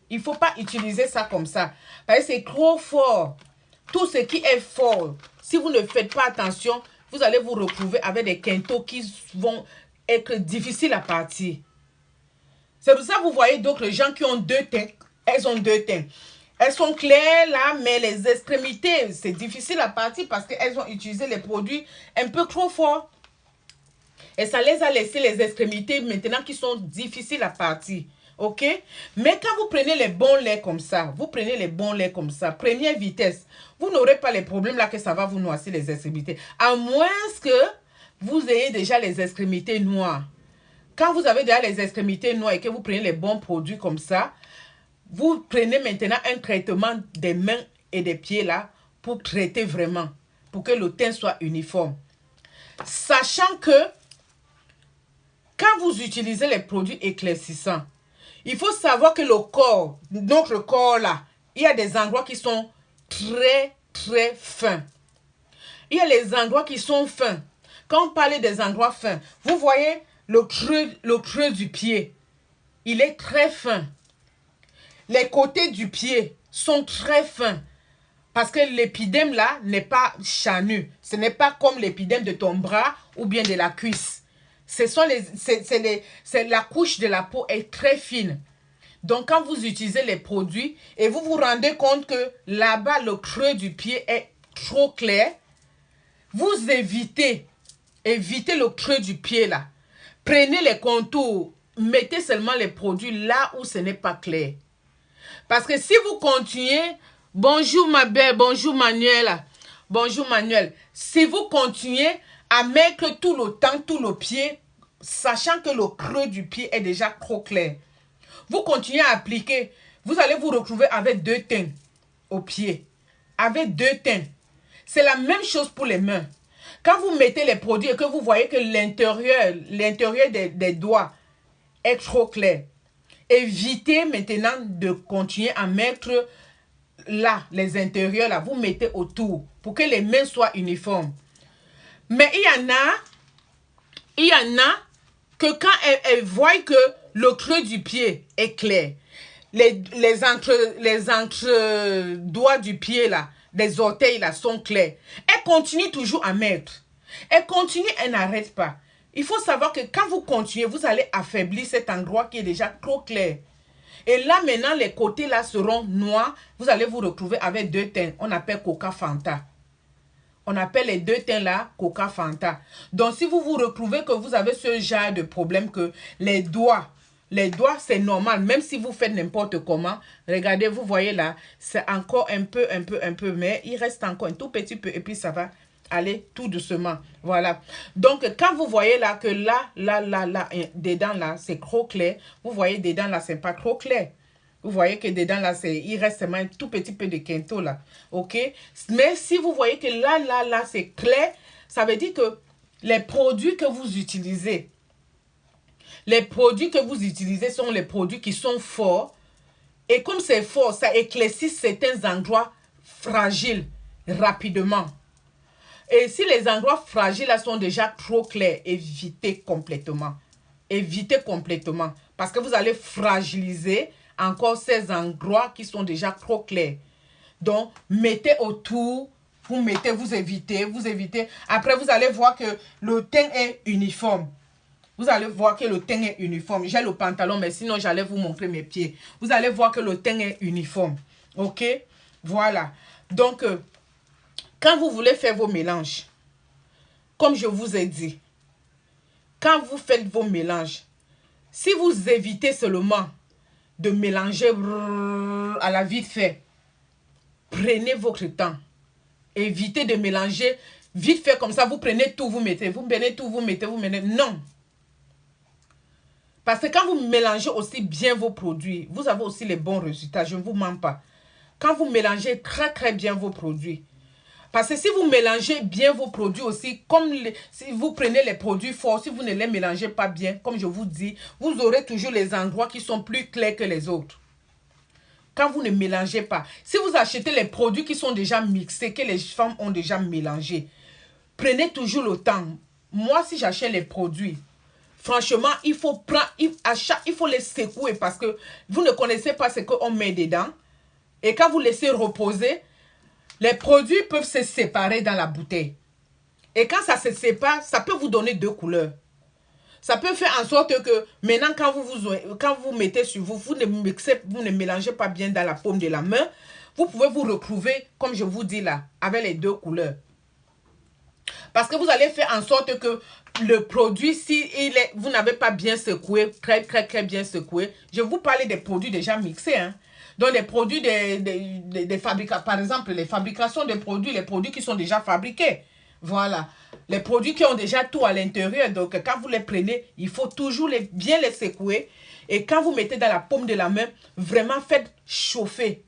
Il ne faut pas utiliser ça comme ça. Parce que c'est trop fort. Tout ce qui est fort, si vous ne faites pas attention, vous allez vous retrouver avec des quintaux qui vont être difficiles à partir. C'est pour ça que vous voyez d'autres gens qui ont deux teintes. Elles ont deux teintes. Elles sont claires là, mais les extrémités, c'est difficile à partir parce qu'elles ont utilisé les produits un peu trop forts. Et ça les a laissé les extrémités maintenant qui sont difficiles à partir. Ok? Mais quand vous prenez les bons laits comme ça, première vitesse, vous n'aurez pas les problèmes là que ça va vous noircir les extrémités. À moins que vous ayez déjà les extrémités noires. Quand vous avez déjà les extrémités noires et que vous prenez les bons produits comme ça, vous prenez maintenant un traitement des mains et des pieds là pour traiter vraiment, pour que le teint soit uniforme. Sachant que quand vous utilisez les produits éclaircissants, il faut savoir que le corps, notre corps là, il y a des endroits qui sont très très fins. Il y a les endroits qui sont fins. Quand on parle des endroits fins, vous voyez le creux du pied, il est très fin. Les côtés du pied sont très fins. Parce que l'épidème là n'est pas charnu. Ce n'est pas comme l'épidème de ton bras ou bien de la cuisse. La couche de la peau est très fine. Donc quand vous utilisez les produits et vous vous rendez compte que là-bas le creux du pied est trop clair, vous évitez le creux du pied là. Prenez les contours mettez seulement les produits là où ce n'est pas clair. Parce que si vous continuez, bonjour ma belle, bonjour Manuel, bonjour Manuel, si vous continuez à mettre tout le temps, tout le pied, sachant que le creux du pied est déjà trop clair, vous continuez à appliquer, vous allez vous retrouver avec 2 teintes au pied, avec 2 teintes. C'est la même chose pour les mains. Quand vous mettez les produits et que vous voyez que l'intérieur des doigts est trop clair, évitez maintenant de continuer à mettre là, les intérieurs, là, vous mettez autour pour que les mains soient uniformes. Mais il y en a que quand elles voient que le creux du pied est clair, les entre doigts du pied là, des orteils là sont clairs, elles continuent toujours à mettre. Elles continuent, elles n'arrêtent pas. Il faut savoir que quand vous continuez, vous allez affaiblir cet endroit qui est déjà trop clair. Et là, maintenant, les côtés là seront noirs. Vous allez vous retrouver avec 2 teintes. On appelle Coca Fanta. On appelle les 2 teintes là Coca Fanta. Donc, si vous vous retrouvez que vous avez ce genre de problème que les doigts, c'est normal. Même si vous faites n'importe comment. Regardez, vous voyez là, c'est encore un peu. Mais il reste encore un tout petit peu. Et puis, ça va aller tout doucement. Voilà. Donc, quand vous voyez là que là, dedans là, c'est trop clair. Vous voyez, dedans là, c'est pas trop clair. Vous voyez que dedans là, il reste seulement un tout petit peu de quinto là. OK? Mais si vous voyez que là, c'est clair, ça veut dire que les produits que vous utilisez, sont les produits qui sont forts. Et comme c'est fort, ça éclaircit certains endroits fragiles rapidement. Et si les endroits fragiles là sont déjà trop clairs, évitez complètement. Évitez complètement. Parce que vous allez fragiliser encore ces endroits qui sont déjà trop clairs. Donc, mettez autour, vous évitez. Après, vous allez voir que le teint est uniforme. Vous allez voir que le teint est uniforme. J'ai le pantalon, mais sinon, j'allais vous montrer mes pieds. Vous allez voir que le teint est uniforme. OK? Voilà. Donc, quand vous voulez faire vos mélanges, comme je vous ai dit, quand vous faites vos mélanges, si vous évitez seulement de mélanger à la vite fait, prenez votre temps. Évitez de mélanger vite fait comme ça. Vous prenez tout, vous mettez. Vous prenez tout, vous mettez. Non. Parce que quand vous mélangez aussi bien vos produits, vous avez aussi les bons résultats. Je ne vous mens pas. Quand vous mélangez très bien vos produits, parce que si vous mélangez bien vos produits aussi, si vous prenez les produits forts, si vous ne les mélangez pas bien, comme je vous dis, vous aurez toujours les endroits qui sont plus clairs que les autres. Quand vous ne mélangez pas, si vous achetez les produits qui sont déjà mixés, que les femmes ont déjà mélangés, prenez toujours le temps. Moi, si j'achète les produits, franchement, il faut les secouer parce que vous ne connaissez pas ce qu'on met dedans. Et quand vous laissez reposer, les produits peuvent se séparer dans la bouteille. Et quand ça se sépare, ça peut vous donner 2 couleurs. Ça peut faire en sorte que maintenant, quand vous mettez sur vous ne mélangez pas bien dans la paume de la main. Vous pouvez vous retrouver, comme je vous dis là, avec les 2 couleurs. Parce que vous allez faire en sorte que le produit, vous n'avez pas bien secoué, très bien secoué. Je vous parlais des produits déjà mixés. Hein. Donc, les produits des fabricants, par exemple, les fabrications de produits, les produits qui sont déjà fabriqués. Voilà. Les produits qui ont déjà tout à l'intérieur. Donc, quand vous les prenez, il faut toujours bien les secouer. Et quand vous mettez dans la paume de la main, vraiment faites chauffer.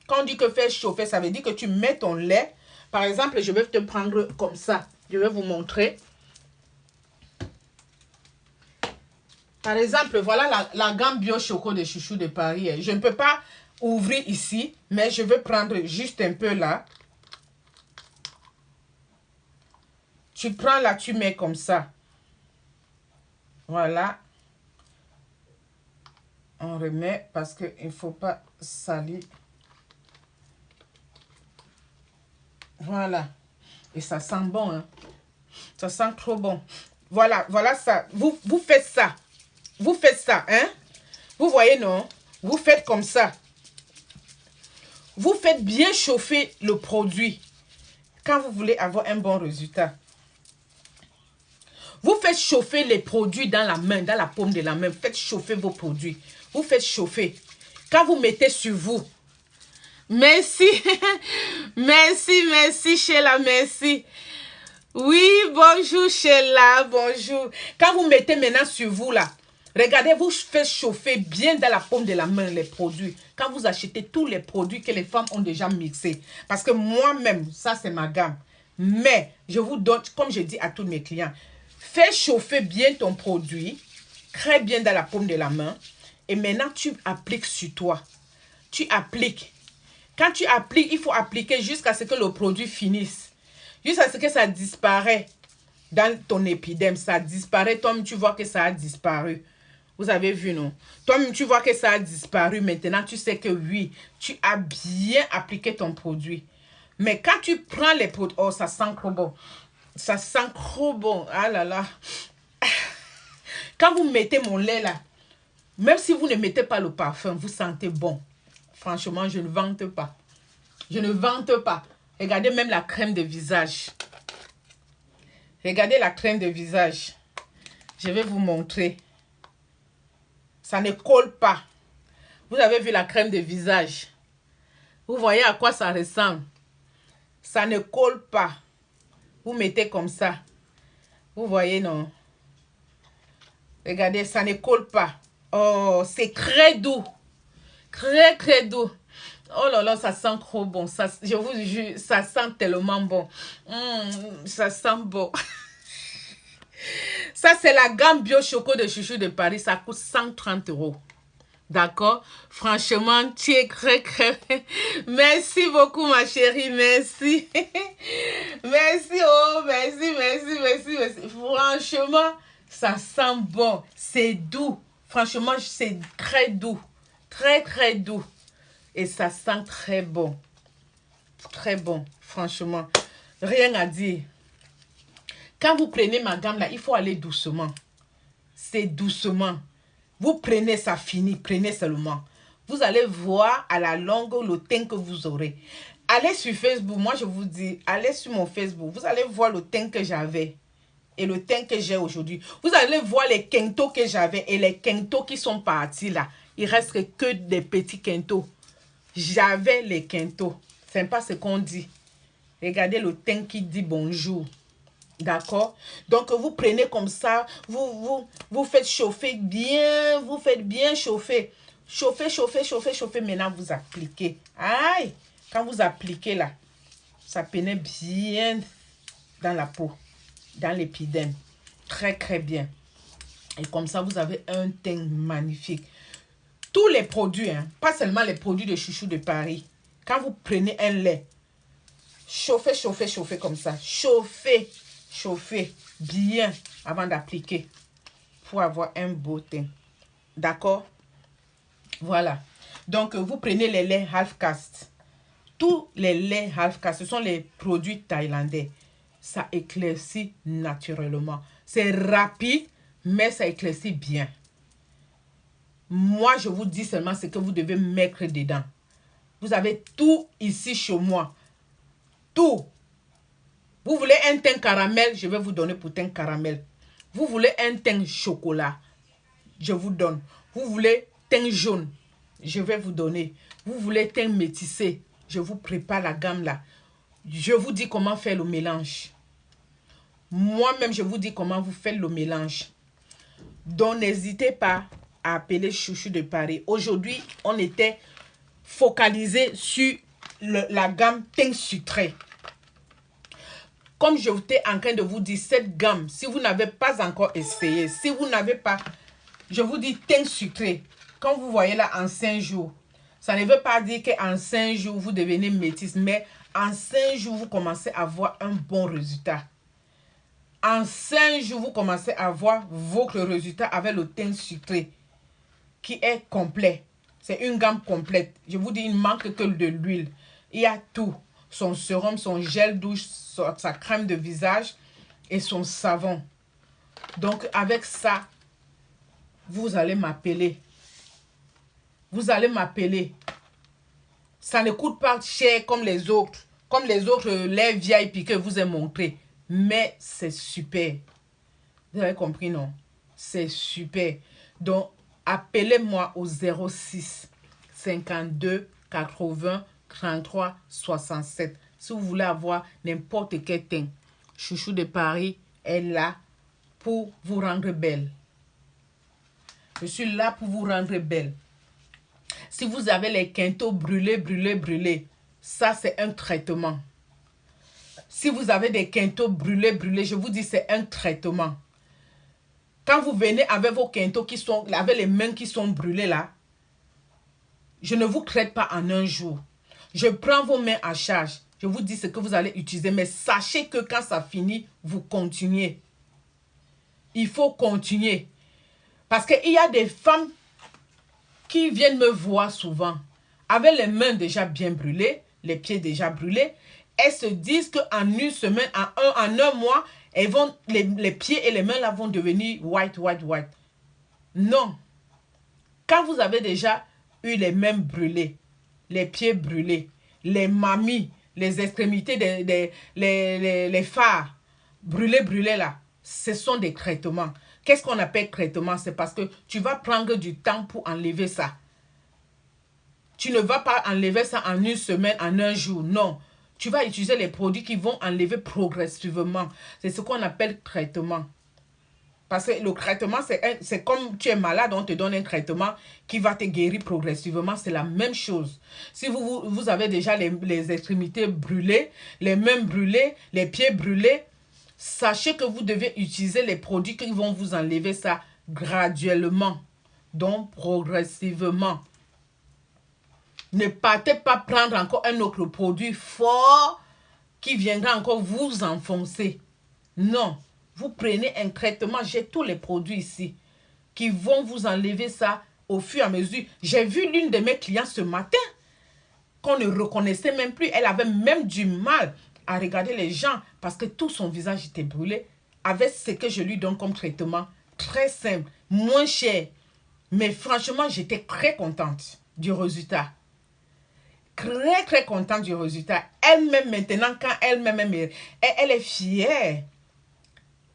Quand on dit que faire chauffer, ça veut dire que tu mets ton lait. Par exemple, je vais te prendre comme ça. Je vais vous montrer. Par exemple, voilà la gamme Bio Choco de Chouchou de Paris. Je ne peux pas ouvrir ici, mais je vais prendre juste un peu là. Tu prends là, tu mets comme ça. Voilà. On remet parce qu'il ne faut pas salir. Voilà. Et ça sent bon, hein. Ça sent trop bon. Voilà ça. Vous faites ça. Vous faites ça, hein. Vous voyez, non? Vous faites comme ça. Vous faites bien chauffer le produit quand vous voulez avoir un bon résultat. Vous faites chauffer les produits dans la main, dans la paume de la main. Faites chauffer vos produits. Vous faites chauffer. Quand vous mettez sur vous. Merci. Merci Sheila, merci. Oui, bonjour Sheila, bonjour. Quand vous mettez maintenant sur vous là, regardez, vous faites chauffer bien dans la paume de la main les produits. Quand vous achetez tous les produits que les femmes ont déjà mixés. Parce que moi-même, ça c'est ma gamme. Mais je vous donne, comme je dis à tous mes clients, fais chauffer bien ton produit, très bien dans la paume de la main. Et maintenant, tu appliques sur toi. Tu appliques. Quand tu appliques, il faut appliquer jusqu'à ce que le produit finisse. Jusqu'à ce que ça disparaît dans ton épiderme. Ça disparaît. Toi-même, tu vois que ça a disparu. Vous avez vu, non? Toi-même, tu vois que ça a disparu. Maintenant, tu sais que oui, tu as bien appliqué ton produit. Mais quand tu prends les produits... Oh, ça sent trop bon. Ça sent trop bon. Ah là là. Quand vous mettez mon lait là, même si vous ne mettez pas le parfum, vous sentez bon. Franchement, je ne vante pas. Je ne vante pas. Regardez même la crème de visage. Regardez la crème de visage. Je vais vous montrer. Ça ne colle pas. Vous avez vu la crème de visage. Vous voyez à quoi ça ressemble. Ça ne colle pas. Vous mettez comme ça. Vous voyez, non? Regardez, ça ne colle pas. Oh, c'est très doux. Très doux. Oh là là, ça sent trop bon. Ça, je vous jure, ça sent tellement bon. Ça sent bon. Ça, c'est la gamme Bio Choco de Chouchou de Paris. Ça coûte 130 €. D'accord? Franchement, tu es très. Merci beaucoup, ma chérie. Merci. Merci, oh, merci. Franchement, ça sent bon. C'est doux. Franchement, c'est très doux. Très doux. Et ça sent très bon. Très bon, franchement. Rien à dire. Quand vous prenez ma gamme là, il faut aller doucement. C'est doucement. Vous prenez, ça finit. Prenez seulement. Vous allez voir à la longue le teint que vous aurez. Allez sur Facebook. Moi, je vous dis, allez sur mon Facebook. Vous allez voir le teint que j'avais et le teint que j'ai aujourd'hui. Vous allez voir les quintos que j'avais et les quintos qui sont partis là. Il reste que des petits quintos. J'avais les quintos. C'est pas ce qu'on dit. Regardez le teint qui dit bonjour. D'accord? Donc, vous prenez comme ça. Vous faites chauffer bien. Vous faites bien chauffer. Chauffer. Maintenant, vous appliquez. Aïe! Quand vous appliquez là, ça pénètre bien dans la peau. Dans l'épiderme. Très bien. Et comme ça, vous avez un teint magnifique. Tous les produits, hein, pas seulement les produits de Chouchou de Paris. Quand vous prenez un lait, chauffez comme ça. Chauffez bien avant d'appliquer pour avoir un beau teint. D'accord? Voilà. Donc, vous prenez les laits half caste. Tous les laits half caste, ce sont les produits thaïlandais. Ça éclaircit naturellement. C'est rapide, mais ça éclaircit bien. Moi, je vous dis seulement ce que vous devez mettre dedans. Vous avez tout ici chez moi. Tout. Vous voulez un teint caramel, je vais vous donner pour teint caramel. Vous voulez un teint chocolat, je vous donne. Vous voulez teint jaune, je vais vous donner. Vous voulez teint métissé, je vous prépare la gamme là. Je vous dis comment faire le mélange. Moi-même, je vous dis comment vous faites le mélange. Donc, n'hésitez pas à appeler Chouchou de Paris. Aujourd'hui, on était focalisé sur la gamme teint sucré. Comme je étais en train de vous dire, cette gamme, si vous n'avez pas encore essayé, si vous n'avez pas, je vous dis teint sucré. Quand vous voyez là en 5 jours, ça ne veut pas dire qu'en 5 jours, vous devenez métisse, mais en 5 jours, vous commencez à avoir un bon résultat. En 5 jours, vous commencez à voir votre résultat avec le teint sucré qui est complet. C'est une gamme complète. Je vous dis, il ne manque que de l'huile. Il y a tout. Son sérum, son gel douche, sa crème de visage et son savon. Donc, avec ça, vous allez m'appeler. Vous allez m'appeler. Ça ne coûte pas cher comme les autres. Comme les autres, les VIP que je vous ai montré. Mais c'est super. Vous avez compris, non? C'est super. Donc, appelez-moi au 06 52 80 33 67. Si vous voulez avoir n'importe quel teint, Chouchou de Paris est là pour vous rendre belle. Je suis là pour vous rendre belle. Si vous avez les quintaux brûlés, ça c'est un traitement. Si vous avez des quintaux brûlés, je vous dis c'est un traitement. Quand vous venez avec vos quintaux qui sont, avec les mains qui sont brûlées là, je ne vous traite pas en un jour. Je prends vos mains à charge. Je vous dis ce que vous allez utiliser. Mais sachez que quand ça finit, vous continuez. Il faut continuer. Parce qu'il y a des femmes qui viennent me voir souvent avec les mains déjà bien brûlées, les pieds déjà brûlés. Elles se disent qu'en une semaine, en un mois, elles vont, les pieds et les mains là vont devenir white. Non. Quand vous avez déjà eu les mains brûlées, les pieds brûlés, les mamies, les extrémités, les phares brûlés là, ce sont des traitements. Qu'est-ce qu'on appelle traitement? C'est parce que tu vas prendre du temps pour enlever ça. Tu ne vas pas enlever ça en une semaine, en un jour. Non. Tu vas utiliser les produits qui vont enlever progressivement. C'est ce qu'on appelle traitement. Parce que le traitement, c'est comme tu es malade, on te donne un traitement qui va te guérir progressivement. C'est la même chose. Si vous avez déjà les extrémités brûlées, les mains brûlées, les pieds brûlés, sachez que vous devez utiliser les produits qui vont vous enlever ça graduellement. Donc, progressivement. Ne partez pas prendre encore un autre produit fort qui viendra encore vous enfoncer. Non. Vous prenez un traitement, j'ai tous les produits ici qui vont vous enlever ça au fur et à mesure. J'ai vu l'une de mes clientes ce matin qu'on ne reconnaissait même plus. Elle avait même du mal à regarder les gens parce que tout son visage était brûlé avec ce que je lui donne comme traitement. Très simple, moins cher. Mais franchement, j'étais très contente du résultat. Très contente du résultat. Elle-même maintenant, quand elle-même, elle est fière.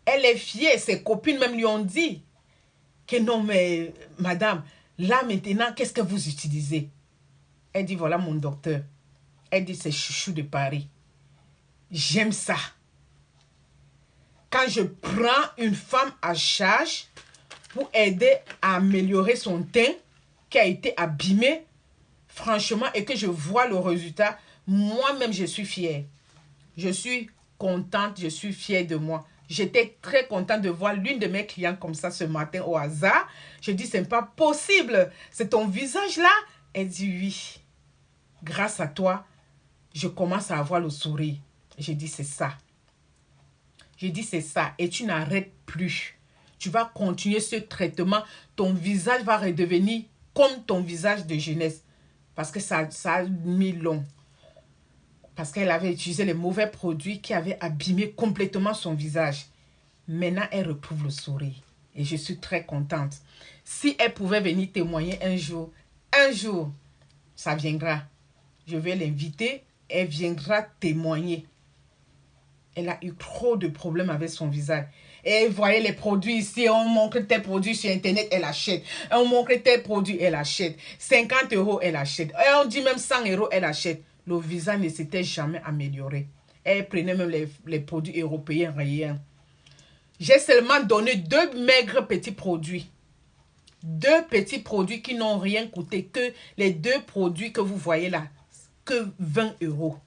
Elle est fière. Ses copines même lui ont dit que non, mais madame, là maintenant, qu'est-ce que vous utilisez? Elle dit, voilà mon docteur. Elle dit, c'est Chouchou de Paris. J'aime ça. Quand je prends une femme à charge pour aider à améliorer son teint qui a été abîmé, franchement, et que je vois le résultat, moi-même, je suis fière. Je suis contente, je suis fière de moi. J'étais très contente de voir l'une de mes clientes comme ça ce matin au hasard. Je dis, c'est pas possible. C'est ton visage là? Elle dit oui. Grâce à toi, je commence à avoir le sourire. J'ai dit, c'est ça. J'ai dit, c'est ça. Et tu n'arrêtes plus. Tu vas continuer ce traitement. Ton visage va redevenir comme ton visage de jeunesse. Parce que ça a mis long. Parce qu'elle avait utilisé les mauvais produits qui avaient abîmé complètement son visage. Maintenant, elle retrouve le sourire. Et je suis très contente. Si elle pouvait venir témoigner un jour, ça viendra. Je vais l'inviter. Elle viendra témoigner. Elle a eu trop de problèmes avec son visage. Et voyez les produits ici, on montre tes produits sur Internet, elle achète. On montre tes produits, elle achète. 50 €, elle achète. Et on dit même 100 €, elle achète. Le visage ne s'était jamais amélioré. Elle prenait même les produits européens, rien. J'ai seulement donné 2 maigres petits produits. 2 petits produits qui n'ont rien coûté que les 2 produits que vous voyez là. Que 20 €.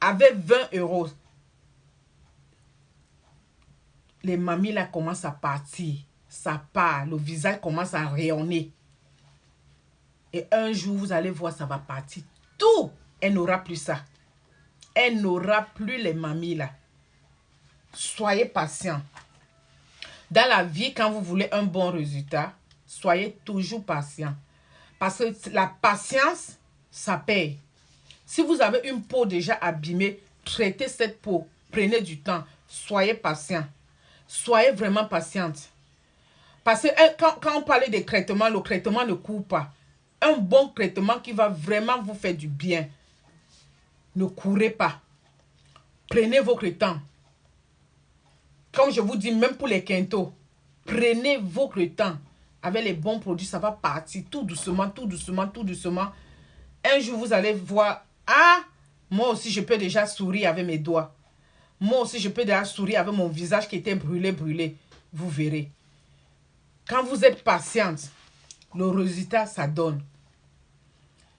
Avec 20 €, les mamies là commencent à partir. Ça part. Le visage commence à rayonner. Et un jour, vous allez voir, ça va partir. Tout. Elle n'aura plus ça. Elle n'aura plus les mamies là. Soyez patient. Dans la vie, quand vous voulez un bon résultat, soyez toujours patient. Parce que la patience, ça paye. Si vous avez une peau déjà abîmée, traitez cette peau. Prenez du temps. Soyez patient. Soyez vraiment patiente. Parce que quand on parlait des traitements, le traitement ne court pas. Un bon traitement qui va vraiment vous faire du bien. Ne courez pas. Prenez votre temps. Comme je vous dis, même pour les quintaux, prenez votre temps. Avec les bons produits, ça va partir tout doucement, tout doucement, tout doucement. Un jour, vous allez voir, ah, moi aussi, je peux déjà sourire avec mes doigts. Moi aussi, je peux déjà sourire avec mon visage qui était brûlé, brûlé. Vous verrez. Quand vous êtes patiente, le résultat, ça donne.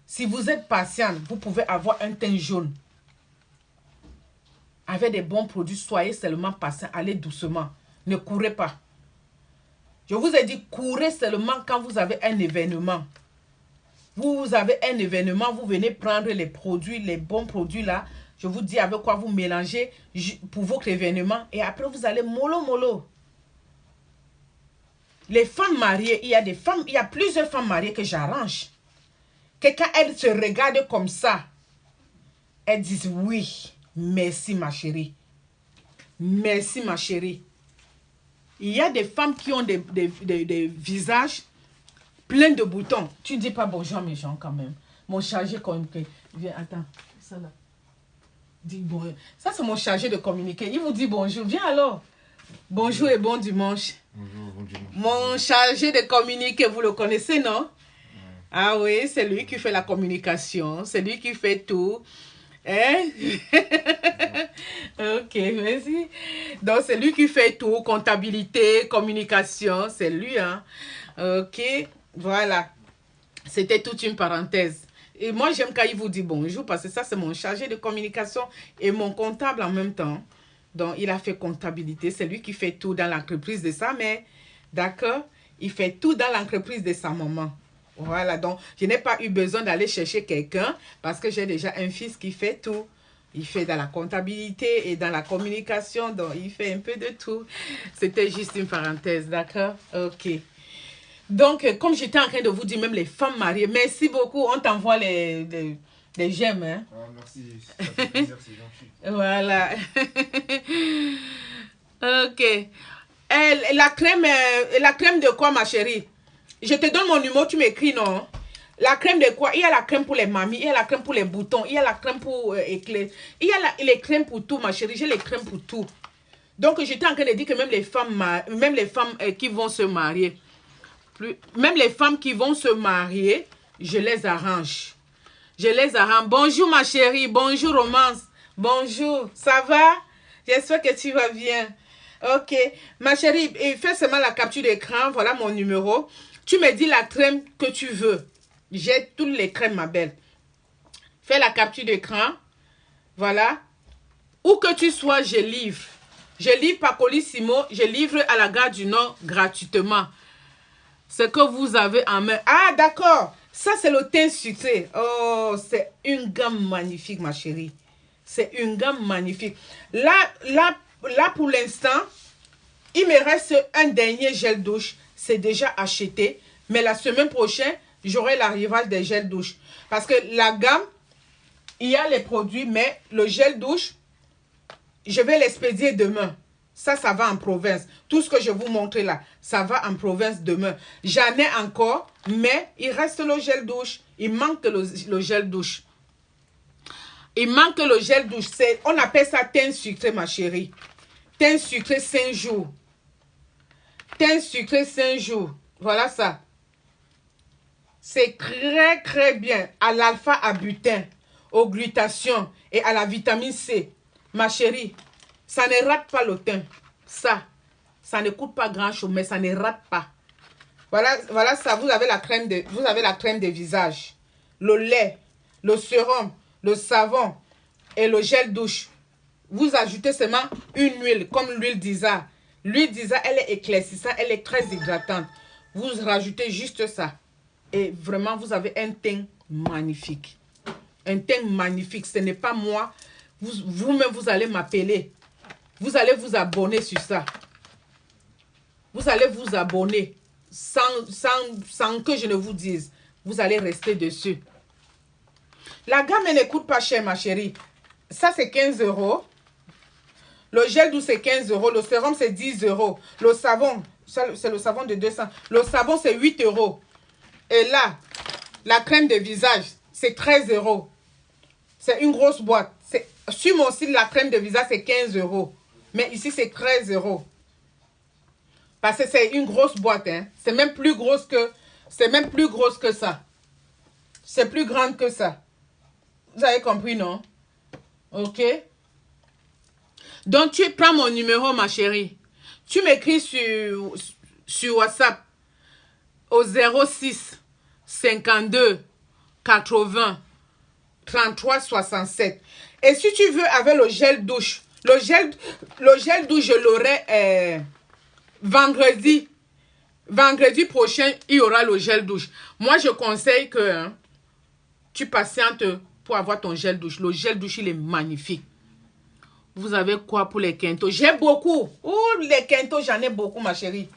Si vous êtes patiente, vous pouvez avoir un teint jaune. Avec des bons produits, soyez seulement patient, allez doucement. Ne courez pas. Je vous ai dit, courez seulement quand vous avez un événement. Vous avez un événement, vous venez prendre les produits, les bons produits là. Je vous dis avec quoi vous mélangez pour votre événement. Et après, vous allez mollo, mollo. Les femmes mariées, il y a plusieurs femmes mariées que j'arrange. Que quand elles se regardent comme ça, elles disent oui, merci ma chérie. Merci ma chérie. Il y a des femmes qui ont des visages pleins de boutons. Tu ne dis pas bonjour à mes gens quand même. Mon chargé communiqué. Viens, attends. Ça là. Dis bon. Ça c'est mon chargé de communiquer. Il vous dit bonjour. Viens alors. Bonjour et bon dimanche. Bonjour, bon dimanche. Mon chargé de communiquer, vous le connaissez, non? Ah oui, c'est lui qui fait la communication. C'est lui qui fait tout. Hein? Ok, merci. Donc, c'est lui qui fait tout. Comptabilité, communication. C'est lui, hein? Ok, voilà. C'était toute une parenthèse. Et moi, j'aime quand il vous dit bonjour parce que ça, c'est mon chargé de communication et mon comptable en même temps. Donc, il a fait comptabilité. C'est lui qui fait tout dans l'entreprise de sa mère. D'accord? Il fait tout dans l'entreprise de sa maman. Voilà. Donc, je n'ai pas eu besoin d'aller chercher quelqu'un parce que j'ai déjà un fils qui fait tout. Il fait dans la comptabilité et dans la communication. Donc, il fait un peu de tout. C'était juste une parenthèse. D'accord? Ok. Donc, comme j'étais en train de vous dire, même les femmes mariées, merci beaucoup. On t'envoie les j'aime. Hein? Ah, merci, ça fait plaisir, c'est gentil. Voilà. Ok. La crème de quoi, ma chérie? Je te donne mon numéro, tu m'écris, non? La crème de quoi? Il y a la crème pour les mamies, il y a la crème pour les boutons, il y a la crème pour éclairs. Il y a les crèmes pour tout, ma chérie. J'ai les crèmes pour tout. Donc, j'étais en train de dire que même les femmes qui vont se marier, même les femmes qui vont se marier, je les arrange. Je les arrange. Bonjour ma chérie, bonjour Romance. Bonjour, ça va? J'espère que tu vas bien. Ok, ma chérie, fais seulement la capture d'écran. Voilà mon numéro. Tu me dis la crème que tu veux. J'ai toutes les crèmes, ma belle. Fais la capture d'écran. Voilà. Où que tu sois, je livre. Je livre par Colissimo. Je livre à la gare du Nord gratuitement. Ce que vous avez en main. Ah, d'accord. Ça, c'est le teint sucré. Oh, c'est une gamme magnifique, ma chérie. C'est une gamme magnifique. Là, pour l'instant, il me reste un dernier gel douche. C'est déjà acheté. Mais la semaine prochaine, j'aurai l'arrivage des gels douche. Parce que la gamme, il y a les produits, mais le gel douche, je vais l'expédier demain. Ça va en province. Tout ce que je vous montre là, ça va en province demain. J'en ai encore, mais il reste le gel douche. Il manque le gel douche. Il manque le gel douche. On appelle ça teint sucré, ma chérie. Teint sucré 5 jours. Teint sucré 5 jours. Voilà ça. C'est très, très bien. À l'alpha-abutin, au glutathion et à la vitamine C. Ma chérie, ça ne rate pas le teint. Ça ne coûte pas grand-chose, mais ça ne rate pas. Voilà ça. Vous avez la crème de visage, le lait, le sérum, le savon et le gel douche. Vous ajoutez seulement une huile, comme l'huile d'Isa. L'huile d'Isa, elle est éclaircissante, elle est très hydratante. Vous rajoutez juste ça. Et vraiment, vous avez un teint magnifique. Un teint magnifique. Ce n'est pas moi. Vous-même, vous allez m'appeler. Vous allez vous abonner sur ça. Vous allez vous abonner sans que je ne vous dise. Vous allez rester dessus. La gamme ne coûte pas cher, ma chérie. Ça, c'est 15 €. Le gel douce, c'est 15 €. Le sérum, c'est 10 €. Le savon, c'est le savon de 200. Le savon, c'est 8 €. Et là, la crème de visage, c'est 13 €. C'est une grosse boîte. Sur mon site, la crème de visage, c'est 15 €. Mais ici, c'est 13 €. Parce que c'est une grosse boîte. Hein. C'est même plus grosse que... C'est même plus grosse que ça. C'est plus grande que ça. Vous avez compris, non? Ok? Donc, tu prends mon numéro, ma chérie. Tu m'écris sur WhatsApp au 06 52 80 33 67. Et si tu veux, avec le gel douche, le gel douche, je l'aurai vendredi. Vendredi prochain, il y aura le gel douche. Moi, je conseille que tu patientes pour avoir ton gel douche. Le gel douche, il est magnifique. Vous avez quoi pour les quintos? J'ai beaucoup. Ouh, les quintos, j'en ai beaucoup, ma chérie.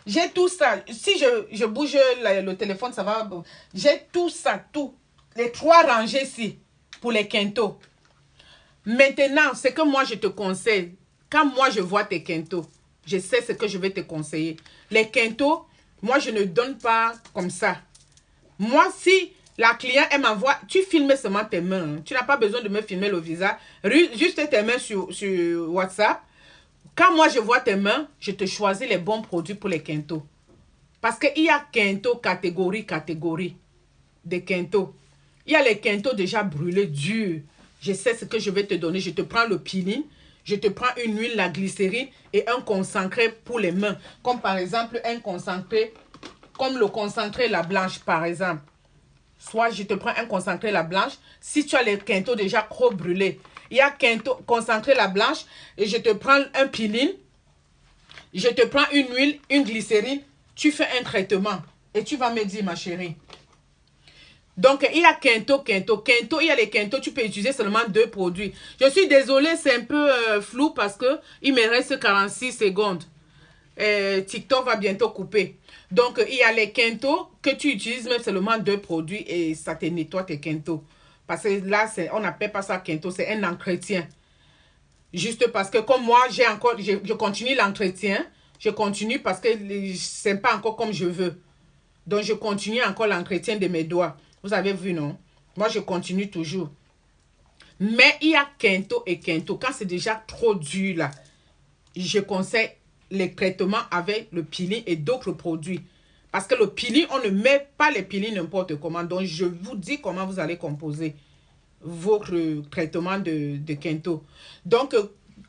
J'ai tout ça. Si je bouge le téléphone, ça va. J'ai tout ça, tout. Les 3 rangées ici pour les quintos. Maintenant, ce que moi, je te conseille, quand moi, je vois tes quintos, je sais ce que je vais te conseiller. Les quintos, moi, je ne donne pas comme ça. Moi, si la cliente, elle m'envoie, tu filmes seulement tes mains. Hein. Tu n'as pas besoin de me filmer le visage. Juste tes mains sur WhatsApp. Quand moi, je vois tes mains, je te choisis les bons produits pour les quintos. Parce qu'il y a quintos, catégorie de quintos. Il y a les quintos déjà brûlés, durs. Je sais ce que je vais te donner. Je te prends le peeling, je te prends une huile, la glycérine et un concentré pour les mains. Comme par exemple, un concentré, comme le concentré la blanche, par exemple. Soit je te prends un concentré la blanche. Si tu as les quintos déjà trop brûlés, il y a quinto concentré la blanche et je te prends un peeling, je te prends une huile, une glycérine, tu fais un traitement et tu vas me dire, ma chérie. Donc, il y a quinto, il y a les quintos, tu peux utiliser seulement 2 produits. Je suis désolée, c'est un peu flou parce que il me reste 46 secondes. TikTok va bientôt couper. Donc, il y a les quintos que tu utilises même seulement 2 produits et ça te nettoie tes quintos. Parce que là, on n'appelle pas ça quinto, c'est un entretien. Juste parce que comme moi, je continue l'entretien. Je continue parce que c'est pas encore comme je veux. Donc, je continue encore l'entretien de mes doigts. Vous avez vu, non? Moi, je continue toujours. Mais il y a quinto et quinto. Quand c'est déjà trop dur, là, je conseille les traitements avec le peeling et d'autres produits. Parce que le peeling, on ne met pas les peelings n'importe comment. Donc, je vous dis comment vous allez composer votre traitement de quinto. Donc,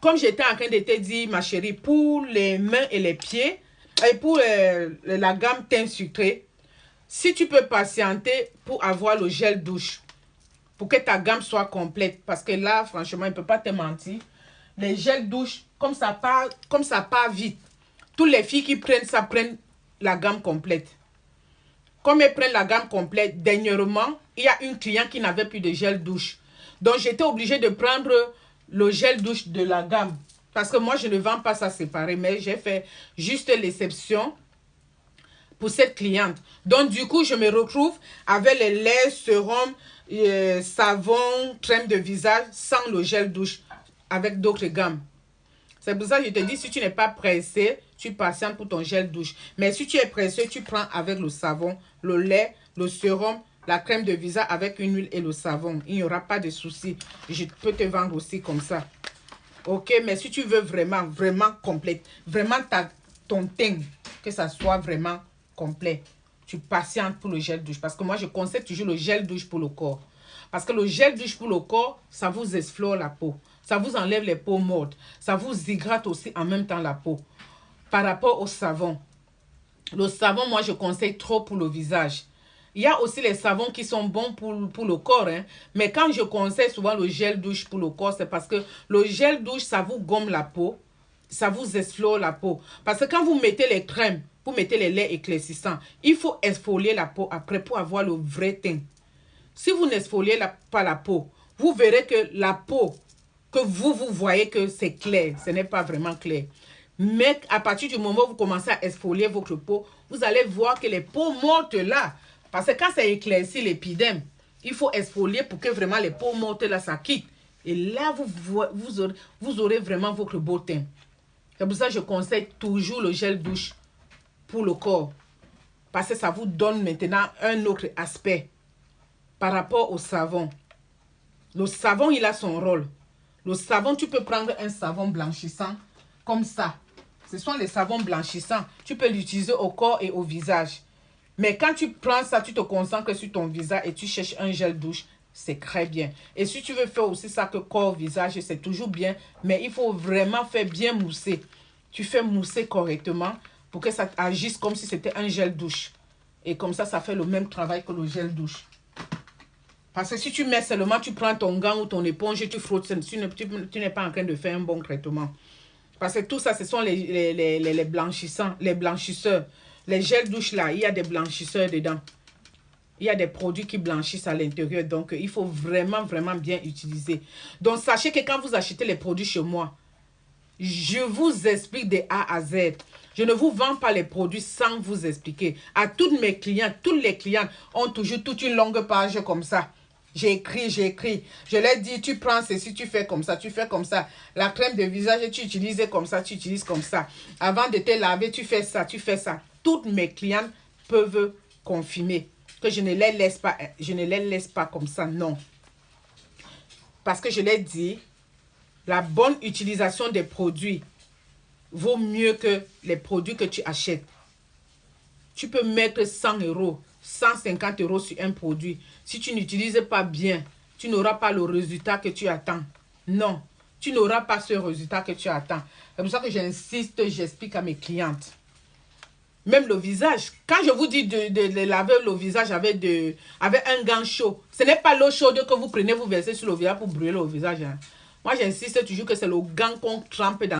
comme j'étais en train de te dire, ma chérie, pour les mains et les pieds, et pour la gamme teint sucré, si tu peux patienter pour avoir le gel douche, pour que ta gamme soit complète, parce que là, franchement, il ne peut pas te mentir. Les gels douche, comme ça part vite. Toutes les filles qui prennent ça, prennent la gamme complète. Comme elles prennent la gamme complète, dernièrement, il y a une cliente qui n'avait plus de gel douche. Donc, j'étais obligée de prendre le gel douche de la gamme. Parce que moi, je ne vends pas ça séparé, mais j'ai fait juste l'exception pour cette cliente. Donc, du coup, je me retrouve avec les laits, sérum, savon, crème de visage, sans le gel douche, avec d'autres gammes. C'est pour ça que je te dis, si tu n'es pas pressé, tu patientes pour ton gel douche. Mais si tu es pressé, tu prends avec le savon, le lait, le sérum, la crème de visage avec une huile et le savon. Il n'y aura pas de souci. Je peux te vendre aussi comme ça. Ok, mais si tu veux vraiment, vraiment complète, vraiment ton teint, que ça soit vraiment complet, tu patientes pour le gel douche. Parce que moi, je conseille toujours le gel douche pour le corps. Parce que le gel douche pour le corps, ça vous exflore la peau. Ça vous enlève les peaux mortes. Ça vous hydrate aussi en même temps la peau. Par rapport au savon. Le savon, moi, je conseille trop pour le visage. Il y a aussi les savons qui sont bons pour le corps. Hein. Mais quand je conseille souvent le gel douche pour le corps, c'est parce que le gel douche, ça vous gomme la peau. Ça vous exflore la peau. Parce que quand vous mettez les crèmes, vous mettez les laits éclaircissants, il faut exfolier la peau après pour avoir le vrai teint. Si vous n'exfoliez pas la peau, vous verrez que la peau, que vous voyez que c'est clair. Ce n'est pas vraiment clair. Mais à partir du moment où vous commencez à exfolier votre peau, vous allez voir que les peaux mortes là, parce que quand ça éclaircit l'épiderme, il faut exfolier pour que vraiment les peaux mortes là, ça quitte. Et là, vous aurez vraiment votre beau teint. C'est pour ça que je conseille toujours le gel douche pour le corps. Parce que ça vous donne maintenant un autre aspect par rapport au savon. Le savon, il a son rôle. Le savon, tu peux prendre un savon blanchissant comme ça. Ce sont les savons blanchissants. Tu peux l'utiliser au corps et au visage. Mais quand tu prends ça, tu te concentres sur ton visage et tu cherches un gel douche, c'est très bien. Et si tu veux faire aussi ça que corps, visage, c'est toujours bien. Mais il faut vraiment faire bien mousser. Tu fais mousser correctement pour que ça agisse comme si c'était un gel douche. Et comme ça fait le même travail que le gel douche. Parce que si tu mets seulement, tu prends ton gant ou ton éponge et tu frottes, tu n'es pas en train de faire un bon traitement. Parce que tout ça, ce sont les blanchissants, les blanchisseurs. Les gels douche là, il y a des blanchisseurs dedans. Il y a des produits qui blanchissent à l'intérieur. Donc, il faut vraiment, vraiment bien utiliser. Donc, sachez que quand vous achetez les produits chez moi, je vous explique de A à Z. Je ne vous vends pas les produits sans vous expliquer. À toutes mes clientes, tous les clients ont toujours toute une longue page comme ça. J'ai écrit. Je leur dis, tu prends ceci, tu fais comme ça, tu fais comme ça. La crème de visage, tu utilises comme ça, tu utilises comme ça. Avant de te laver, tu fais ça, tu fais ça. Toutes mes clientes peuvent confirmer que je ne les laisse pas comme ça, non. Parce que je leur dis, la bonne utilisation des produits vaut mieux que les produits que tu achètes. Tu peux mettre 100 €, 150 € sur un produit. Si tu n'utilises pas bien, tu n'auras pas le résultat que tu attends. Non, tu n'auras pas ce résultat que tu attends. C'est pour ça que j'insiste, j'explique à mes clientes. Même le visage. Quand je vous dis de laver le visage avec un gant chaud, ce n'est pas l'eau chaude que vous prenez, vous versez sur le visage pour brûler le visage. Hein. Moi, j'insiste toujours que c'est le gant qu'on trempe dans